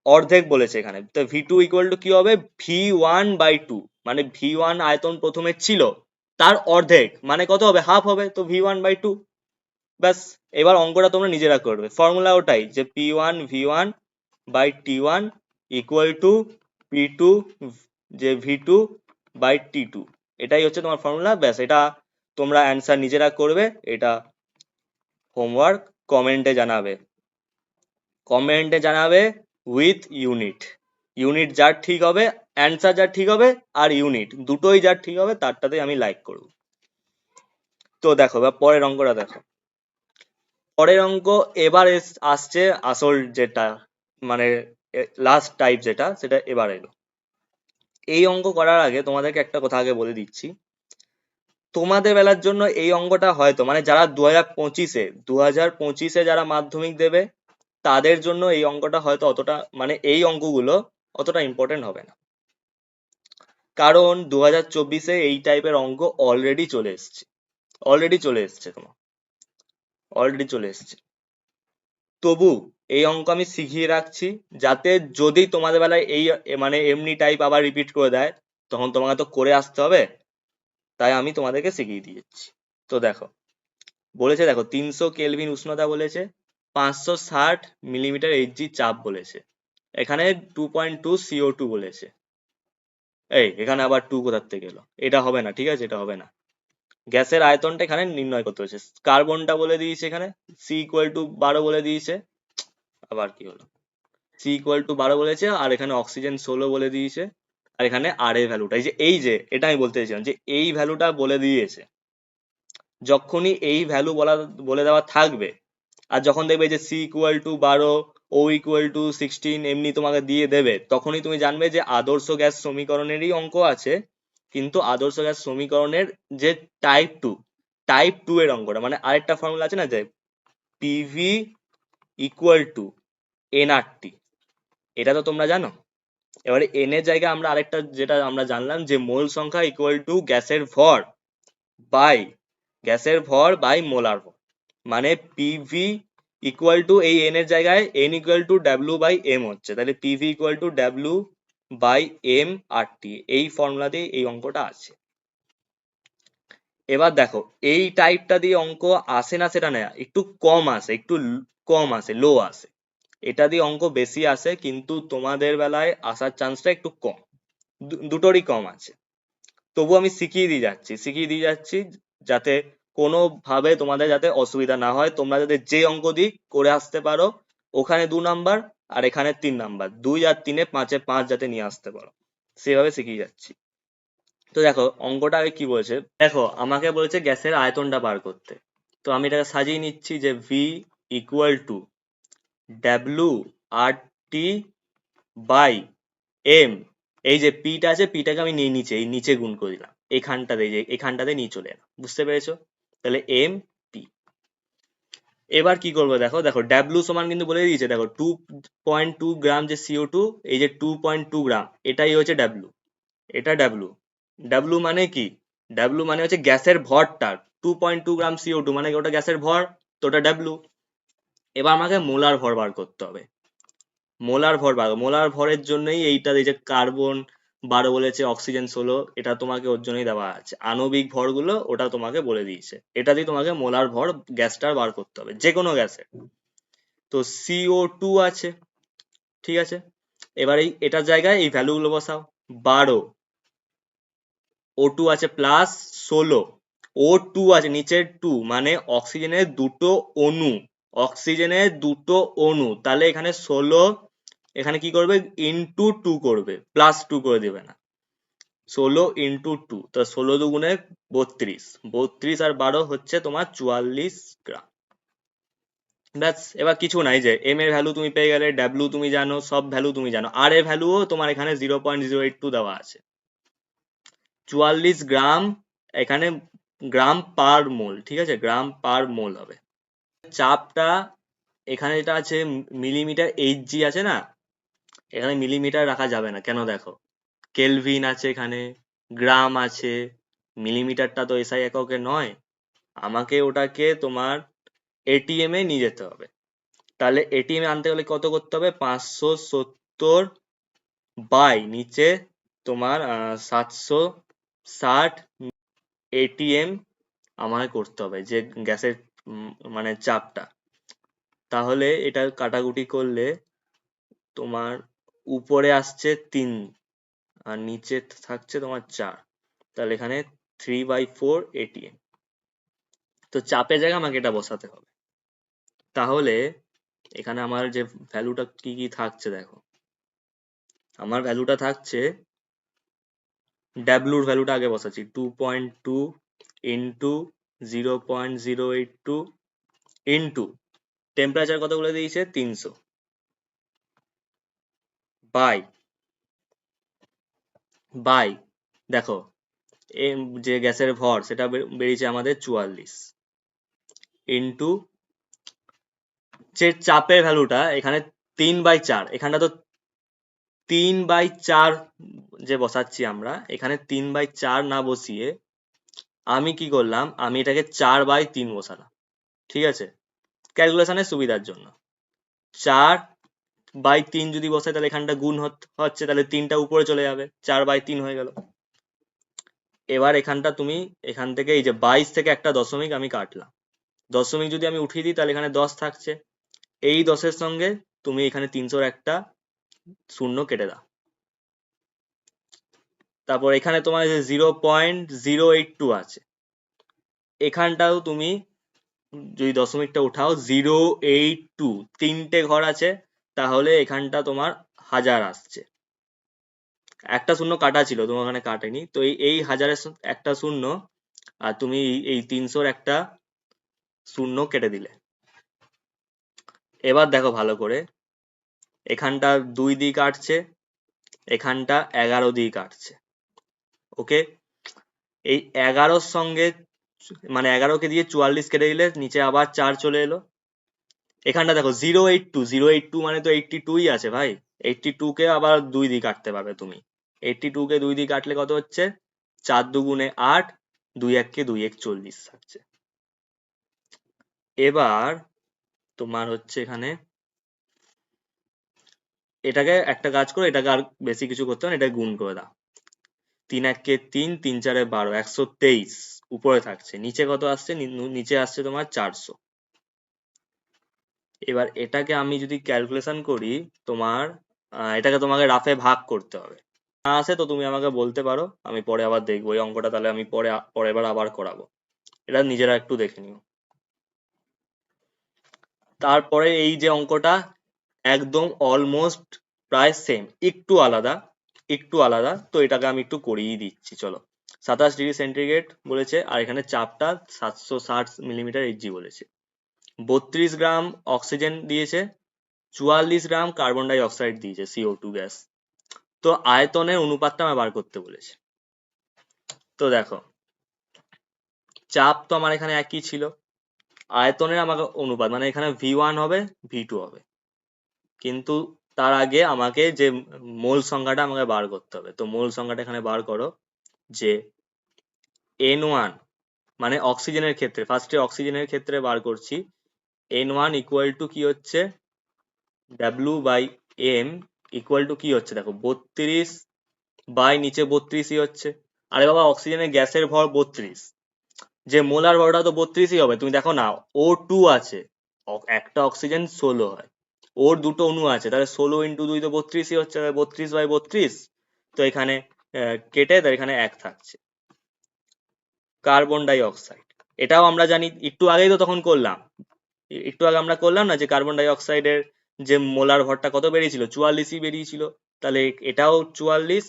অর্ধেক বলেছে এখানে। তো V2 ইকুয়াল টু কি হবে V1 বাই 2, মানে V1 আয়তন প্রথমে ছিল তার অর্ধেক মানে কত হবে, হাফ হবে, তো V1 বাই 2। ব্যাস এবার অঙ্কটা তোমরা নিজেরা করবে, ফর্মুলা ওটাই যে P1 V1 by T1 equal two P2 যে V2 বাই T2, এটাই হচ্ছে তোমার ফর্মুলা। ব্যাস এটা তোমরা অ্যান্সার নিজেরা করবে, এটা হোমওয়ার্ক কমেন্টে জানাবে, কমেন্টে জানাবে উইথ ইউনিট, ইউনিট যার ঠিক হবে, অ্যান্সার যার ঠিক হবে আর ইউনিট দুটোই যার ঠিক হবে তারটাতে আমি লাইক করব। তো দেখো এবার পরের অঙ্কটা দেখো, পরের অঙ্ক এবার আসছে আসল যেটা মানে লাস্ট টাইপ যেটা, সেটা এবার এলো। এই অঙ্ক করার আগে তোমাদেরকে একটা কথা আগে বলে দিচ্ছি, তোমাদের বেলার জন্য এই অঙ্কটা হয়তো মানে যারা 2025-এ যারা মাধ্যমিক দেবে তাদের জন্য এই অঙ্কটা হয়তো অতটা মানে এই অঙ্কগুলো অতটা ইম্পর্টেন্ট হবে না, কারণ 2024-এ এই টাইপের অঙ্ক অলরেডি চলে এসছে, অলরেডি চলে এসছে তোমার, অলরেডি চলে এসছে। তবু এই অঙ্ক আমি শিখিয়ে রাখছি, যাতে যদি তোমাদের বেলায় এই মানে এমনি টাইপ আবার রিপিট করে দেয় তখন তোমাকে তো করে আসতে হবে, তাই আমি তোমাদেরকে শিখিয়ে দিয়েছি। তো দেখো বলেছে, দেখো 300 কেলভিন উষ্ণতা বলেছে, 560 মিলিমিটার এইচজি চাপ বলেছে, এখানে 2.2 CO2 বলেছে। এখানে আবার 2 কোথার থেকে এলো? এটা হবে না, ঠিক আছে, এটা হবে না। গ্যাসের আয়তনটা এখানে নির্ণয় করতে হচ্ছে। কার্বনটা বলে দিয়েছে এখানে C=12 বলে দিয়েছে। আবার কি হলো? C=12 বলেছে, আর এখানে অক্সিজেন 16 বলে দিয়েছে, আর এখানে আর এর ভ্যালুটা, এই যে এটা আমি বলতে চাইছিলাম যে এই ভ্যালুটা বলে দিয়েছে। যখনই এই ভ্যালু বলে দেওয়া থাকবে, আর যখন দেখবে যে C=12, O=16 এমনি তোমাকে দিয়ে দেবে, তখনই তুমি জানবে যে আদর্শ গ্যাস সমীকরণেরই অঙ্ক আছে, কিন্তু আদর্শ গ্যাস সমীকরণের যে টাইপ টু এর অঙ্কটা, মানে আরেকটা ফর্মুলা আছে না, যে PV=nRT, এটা তো তোমরা জানো। এবারে এন এর জায়গায় আমরা আরেকটা যেটা আমরা জানলাম, যে মোল সংখ্যা ইকুয়াল টু গ্যাসের ভর বাই মোলার ভর, মানে পিভি ইকুয়াল টু এই এন এর জায়গায় N equal to W by M হচ্ছে, তাহলে PV equal to W by M আর টি, এই ফর্মুলাতেই এই অঙ্কটা আছে। এবার দেখো, এই টাইপটা দিয়ে অঙ্ক আসে না সেটা না, একটু কম আসে, লো আসে। এটা দিয়ে অঙ্ক বেশি আসে, কিন্তু তোমাদের বেলায় আসার চান্সটা একটু কম, দুটোরই কম আছে। তবু আমি শিখিয়ে দিয়ে যাচ্ছি যাতে কোনোভাবে তোমাদের যাতে অসুবিধা না হয়, তোমরা যাতে যে অঙ্ক দিক করে আসতে পারো, ওখানে 2 নাম্বার আর এখানে 3 নাম্বার, 2 আর 3-এ 5-এ 5 যাতে নিয়ে আসতে পারো, সেভাবে শিখিয়ে যাচ্ছি। তো দেখো অঙ্কটা আগে কি বলেছে, দেখো আমাকে বলেছে গ্যাসের আয়তনটা বার করতে। তো আমি এটাকে সাজিয়ে নিচ্ছি যে V equal to W R T by M. এই যে পিটা আছে, পিটাকে আমি নিয়ে নিচে, এই নিচে গুণ করে দিলাম, এখানটাতে নিয়ে চলে এলাম, বুঝতে পেরেছো? তাহলে এম পি। এবার কি করবো, দেখো দেখো ডাব্লিউ সমান কিন্তু বলে দিয়েছে, দেখো 2.2 গ্রাম যে CO2, এই যে 2.2 গ্রাম, এটাই হচ্ছে ডাব্লিউ, এটা ডাব্লিউ। ডাব্লিউ মানে কি? ডাব্লিউ মানে হচ্ছে গ্যাসের ভরটা, 2.2 গ্রাম CO2 মানে ওটা গ্যাসের ভর, তো ওটা ডাব্লিউ। এবার আমাকে মোলার ভর বার করতে হবে। মোলার ভরের জন্যই এইটা, এই যে কার্বন 12 বলেছে, অক্সিজেন 16, এটা তোমাকে ওর জন্যই দেওয়া আছে। আণবিক ভরগুলো ওটা তোমাকে বলে দিয়েছে, এটা দিয়ে তোমাকে মোলার ভর গ্যাসটার বার করতে হবে, যে কোনো গ্যাসের। তো CO2 আছে, ঠিক আছে। এবার এটার জায়গায় এই ভ্যালু গুলো বসাও। 12, O2 আছে প্লাস 16, O2 আছে নিচের 2, মানে অক্সিজেনের দুটো অণু, তাহলে এখানে 16, এখানে কি করবে, ইন্টু 2 করবে, প্লাস 2 করে দেবে না, 16 ইন্টু 2, তো 16 × 2 = 32, 32 আর 12 হচ্ছে তোমার 44 গ্রাম। ব্যাস, এবার কিছু নাই, যে এম এর ভ্যালু তুমি পেয়ে গেলে, ডাব্লিউ তুমি জানো, সব ভ্যালু তুমি জানো, আর এর ভ্যালুও তোমার এখানে 0.082 দেওয়া আছে। 44 গ্রাম, এখানে গ্রাম পার মোল, ঠিক আছে, গ্রাম পার মোল হবে। চাপটা এখানে যেটা আছে মিলিমিটার এইচজি আছে না, এখানে মিলিমিটার রাখা যাবে না, কেন দেখো কেলভিন আছে, এখানে গ্রাম আছে, মিলিমিটারটা তো এসআই এককে নয়, আমাকে ওটাকে তোমার এটিএম এ নিয়ে যেতে হবে। তাহলে এটিএম এ আনতে গেলে কত করতে হবে, 570 বাই নিচে তোমার 760 এটিএম আমাকে করতে হবে, যে গ্যাসের মানে চাপটা। তাহলে এটা কাটাকুটি করলে তোমার উপরে আসছে 3 আর নিচে থাকছে তোমার 4, তাহলে এখানে 3/4 এটিএম। তো চাপের জায়গায় আমাকে এটা বসাতে হবে। তাহলে এখানে আমার যে ভ্যালুটা কি কি থাকছে, দেখো আমার ভ্যালুটা থাকছে, ডাব্লিউর ভ্যালুটা আগে বসাচ্ছি, 2.2 ইন্টু 0.082 ইন্টু টেম্পারেচার কত বলে দিয়েছে, 300, বাই দেখো যে গ্যাসের ভর সেটা বেরিয়েছে আমাদের 44, ইন্টু যে চাপের ভ্যালুটা এখানে 3/4, এখানটা তো 3/4 যে বসাচ্ছি আমরা, এখানে 3/4 না বসিয়ে আমি কি করলাম, আমি এটাকে 4/3 বসালাম, ঠিক আছে, ক্যালকুলেশনের সুবিধার জন্য। 4/3 যদি বসাই, তাহলে এখানটা গুণ হচ্ছে, তাহলে 3টা উপরে চলে যাবে, 4/3 হয়ে গেল। এবার এখানটা তুমি এখান থেকে এই যে 22 থেকে একটা দশমিক আমি কাটলাম, দশমিক যদি আমি উঠিয়ে দিই, তাহলে এখানে 10 থাকছে, এই 10-এর সঙ্গে তুমি এখানে 300-র একটা শূন্য কেটে দাও। তারপর এখানে তোমার 0.082 আছে, এখানটাও তুমি যদি দশমিকটা উঠাও 0.82, 3টে ঘর আছে, তাহলে এখানটা তোমার 1000 আসছে। একটা শূন্য কাটা ছিল, তোমার ওখানে কাটেনি, তো এই 1000-এর একটা শূন্য, আর তুমি এই 300-র একটা শূন্য কেটে দিলে। এবার দেখো ভালো করে, এখানটা 2 দিয়ে কাটছে, এখানটা 11 দিয়ে কাটছে। ওকে, এই 11-র সঙ্গে মানে 11-কে দিয়ে 44 কেটে দিলে নিচে আবার 4 চলে এলো। এখানটা দেখো 0.82 মানে তো 82ই আছে ভাই। 82-কে আবার 2 দিয়ে কাটতে পারবে তুমি। 82-কে 2 দিয়ে কাটলে কত হচ্ছে? 4 দুগুণে 8, 2 1-কে 2 1 40 থাকছে। এবার তোমার হচ্ছে এখানে এটাকে একটা কাজ করো, এটাকে আর বেশি কিছু করতে হবে না, এটা গুণ করে দাও। 3 1-কে 3, 3 4-এ 12, 123 উপরে থাকছে। নিচে কত আসছে? নিচে আসছে তোমার 400। এবার এটাকে আমি যদি ক্যালকুলেশন করি, তোমার এটাকে তোমাকে রাফে ভাগ করতে হবে। না আসে তো তুমি আমাকে বলতে পারো, আমি পরে আবার দেখবো এই অঙ্কটা, তাহলে আমি পরের বার আবার করাবো। এটা নিজেরা একটু দেখে নিও। তারপরে এই যে অঙ্কটা একদম অলমোস্ট প্রায় সেম, একটু আলাদা, একটু আলাদা, তো এটাকে আমি একটু করিয়ে দিচ্ছি চলো। 27°C বলেছে, আর এখানে চাপটা 760 মিলিমিটার এইচজি বলেছে। 32 গ্রাম অক্সিজেন দিয়েছে, 44 গ্রাম কার্বন ডাই অক্সাইড দিয়েছে, CO2 গ্যাস। তো আয়তনের অনুপাতটা আমার বার করতে বলেছে। তো দেখো, চাপ তো আমার এখানে একই ছিল, আয়তনের আমাকে অনুপাত মানে এখানে V1 হবে, V2 হবে, কিন্তু তার আগে আমাকে যে মোল সংখ্যাটা আমাকে বার করতে হবে। তো মোল সংখ্যাটা এখানে বার করো, যে N1 মানে অক্সিজেনের ক্ষেত্রে, ফার্স্টে অক্সিজেনের ক্ষেত্রে বার করছি, N1 ইকুয়াল টু কি হচ্ছে, W/M ইকুয়াল টু কি হচ্ছে, দেখো 32 বাই নিচে 32ই হচ্ছে। আরে বাবা, অক্সিজেনের গ্যাসের ভর 32, যে মোলার ভরটা তো 32ই হবে। তুমি দেখো না, O2 আছে, একটা অক্সিজেন 16 হয়, ওর দুটো অণু আছে, তাহলে 16 ইন্টু 2 তো 32ই হচ্ছে, 32/32। তো এখানে কেটে তার এখানে 1 থাকছে। কার্বন ডাই অক্সাইড, এটাও আমরা জানি, একটু আগেই তো তখন করলাম, একটু আগে আমরা করলাম না যে কার্বন ডাই অক্সাইডের যে মোলার ভরটা কত বেরিয়েছিল, 44ই বেরিয়েছিল। তাহলে এটাও 44,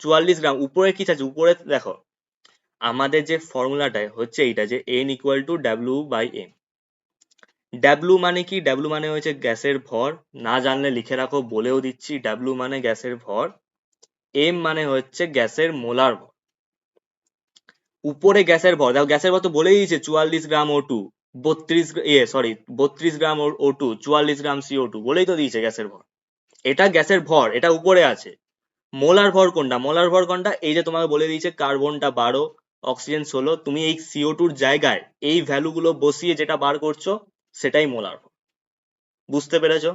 44 গ্রাম। উপরে কি আছে? উপরে দেখো, আমাদের যে ফর্মুলাটা হচ্ছে এইটা, যে N equal to W/M। W মানে কি? ডাব্লু মানে হচ্ছে গ্যাসের ভর, না জানলে লিখে রাখো, বলেও দিচ্ছি, ডাব্লু মানে গ্যাসের ভর, এম মানে হচ্ছে গ্যাসের মোলার ভর। উপরে গ্যাসের ভর দেখো, গ্যাসের ভর তো বলেই দিয়েছে 44 গ্রাম O2, 32 গ্রাম O2, 44 গ্রাম CO2 বলেই তো দিয়েছে গ্যাসের ভর। এটা গ্যাসের ভর, এটা উপরে আছে। মোলার ভর কোনটা? মোলার ভর কোনটা? এই যে তোমাকে বলে দিয়েছে কার্বনটা 12, অক্সিজেন 16, তুমি এই CO2-র জায়গায় এই ভ্যালু গুলো বসিয়ে যেটা বার করছো, সেটাই মোলার ভর। বুঝতে পেরেছো?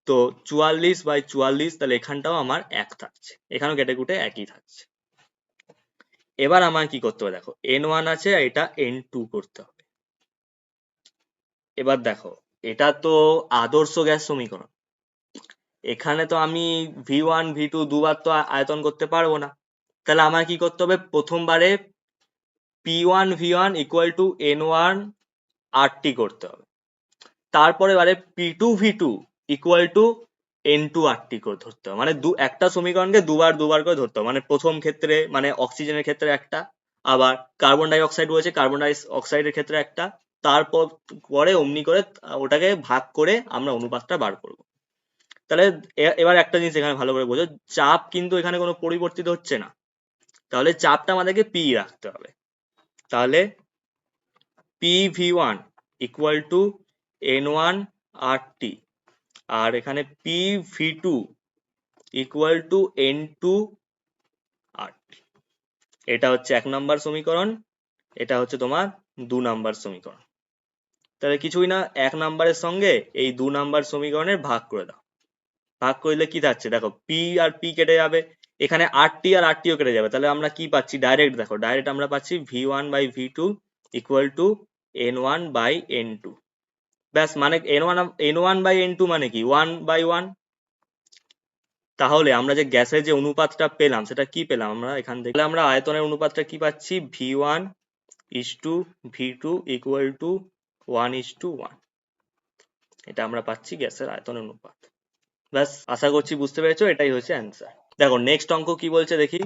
তো 44/44, তাহলে এখানটাও আমার 1 থাকছে, এখানেও কেটে কুটে একই থাকছে। এবার আমার কি করতে হবে, দেখো N1 আছে, আর এটা N2 করতে হবে। এবার দেখো, এটা তো আদর্শ গ্যাস সমীকরণ, এখানে তো আমি V1 V2 দুবার তো আয়তন করতে পারবো না। তাহলে আমার কি করতে হবে, প্রথমবারে P1 V1 equal to N1 RT করতে হবে। তারপরে বারে P2 V2 equal to N2 RT করে ধরতে হবে। মানে একটা সমীকরণকে দুবার দুবার করে ধরতে হবে। মানে প্রথম ক্ষেত্রে মানে অক্সিজেনের ক্ষেত্রে একটা, আবার কার্বন ডাই অক্সাইড রয়েছে, কার্বন ডাই অক্সাইডের ক্ষেত্রে একটা, তারপর পরে অমনি করে ওটাকে ভাগ করে আমরা অনুপাতটা বার করব। তাহলে এবার একটা জিনিস এখানে ভালো করে বোঝো, চাপ কিন্তু এখানে কোনো পরিবর্তিত হচ্ছে না, তাহলে চাপটা আমাদেরকে P রাখতে হবে। তাহলে PV1 equal to N1 RT, আর এখানে PV2 equal to N2 RT। এটা হচ্ছে 1 নম্বর সমীকরণ, এটা হচ্ছে তোমার 2 নম্বর সমীকরণ। তাহলে কিছুই না, 1 নম্বরের সঙ্গে এই 2 নম্বর সমীকরণের ভাগ করে দাও। ভাগ করলে কি থাকছে, দেখো P আর P কেটে যাবে, এখানে RT আর RTও কেটে যাবে। তাহলে আমরা কি পাচ্ছি, ডাইরেক্ট দেখো, ডাইরেক্ট আমরা পাচ্ছি V1/V2 ইকুয়াল টু N1/N2। ব্যাস, মানে n1/n2 মানে কি 1/1। তাহলে আমরা যে গ্যাসের যে অনুপাতটা পেলাম সেটা কি পেলাম আমরা এখান থেকে? তাহলে আমরা আয়তনের অনুপাতটা কি পাচ্ছি? V1:V2 = 1:1। এটা আমরা পাচ্ছি গ্যাসের আয়তনের অনুপাত। ব্যাস, আশা করছি বুঝতে পেরেছো, এটাই হচ্ছে অ্যান্সার। দেখো নেক্সট অঙ্ক কি বলছে দেখি।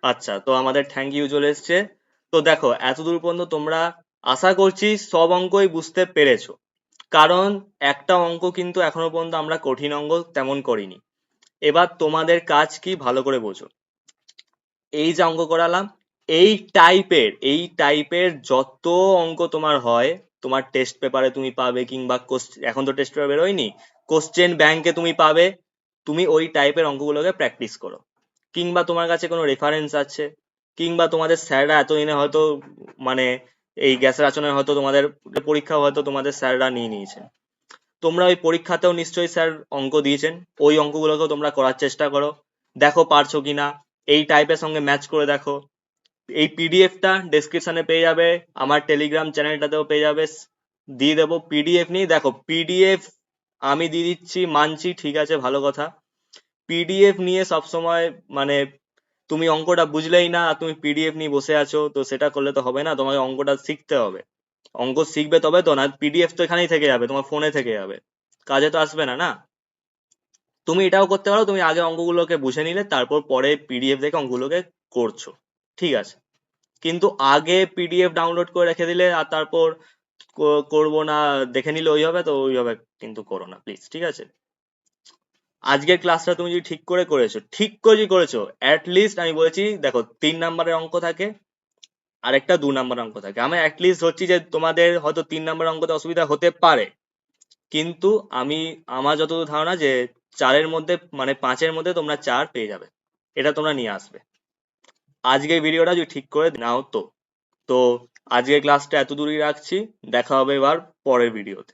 আচ্ছা, তো আমাদের থ্যাংক ইউ চলে এসছে। তো দেখো এতদূর পর্যন্ত তোমরা আশা করছি সব অঙ্কই বুঝতে পেরেছো, কারণ একটা অঙ্ক কিন্তু এখনো পর্যন্ত আমরা কঠিন অঙ্ক তেমন করিনি। এবার তোমাদের কাজ কি ভালো করে বোঝো। এই যে অঙ্ক করালাম, এই টাইপের যত অঙ্ক তোমার হয়, তোমার টেস্ট পেপারে তুমি পাবে, কিংবা এখন তো টেস্ট পেপার বেরোয়নি, কোশ্চেন ব্যাংকে তুমি পাবে। তুমি ওই টাইপের অঙ্কগুলোকে প্র্যাকটিস করো, কিংবা তোমার কাছে কোনো রেফারেন্স আছে, কিংবা তোমাদের স্যাররা এতদিনে হয়তো মানে এই গ্যাসের আচরণের হয়তো তোমাদের পরীক্ষা হয়তো তোমাদের স্যাররা নিয়ে নিয়েছেন, তোমরা ওই পরীক্ষাতেও নিশ্চয়ই স্যার অঙ্ক দিয়েছেন, ওই অঙ্কগুলোকেও তোমরা করার চেষ্টা করো, দেখো পারছো কিনা, এই টাইপের সঙ্গে ম্যাচ করে দেখো। এই পিডিএফটা ডেসক্রিপশনে পেয়ে যাবে, আমার টেলিগ্রাম চ্যানেলটাতেও পেয়ে যাবে, দিয়ে দেবো। পিডিএফ নিয়ে দেখো, পিডিএফ আমি দিয়ে দিচ্ছি, মানছি, ঠিক আছে, ভালো কথা। পিডিএফ নিয়ে সবসময় মানে তুমি অঙ্কটা বুঝলেই না আর তুমি পিডিএফ নিয়ে বসে আছো, তো সেটা করলে তো হবে না, তোমাকে অঙ্কটা শিখতে হবে। অঙ্ক শিখবে তবে তো, না পিডিএফ তো এখানেই থেকে যাবে, তোমার ফোনে থেকে যাবে, কাজে তো আসবে না, না? তুমি এটাও করতে পারো, তুমি আগে অঙ্কগুলোকে বুঝে নিলে তারপর পরে পিডিএফ দেখে অঙ্কগুলোকে করছো, ঠিক আছে। কিন্তু আগে পিডিএফ ডাউনলোড করে রেখে দিলে আর তারপর করবো না দেখে নিলে ওইভাবে, তো ওইভাবে কিন্তু করো না প্লিজ, ঠিক আছে। আজকের ক্লাসটা তুমি যদি ঠিক করে করেছো, ঠিক করে যদি করেছো, লিস্ট আমি বলেছি দেখো 3 নাম্বারের অঙ্ক থাকে আর একটা 2 নাম্বার অঙ্ক থাকে। আমি লিস্ট হচ্ছি যে তোমাদের হয়তো 3 নাম্বার অঙ্কতে অসুবিধা হতে পারে, কিন্তু আমার যতদূর ধারণা যে 4-এর মধ্যে মানে 5-এর মধ্যে তোমরা 4 পেয়ে যাবে, এটা তোমরা নিয়ে আসবে। আজকের ভিডিওটা যদি ঠিক করে নাও তো। তো আজকের ক্লাসটা এত দূরই রাখছি, দেখা হবে এবার পরের ভিডিওতে।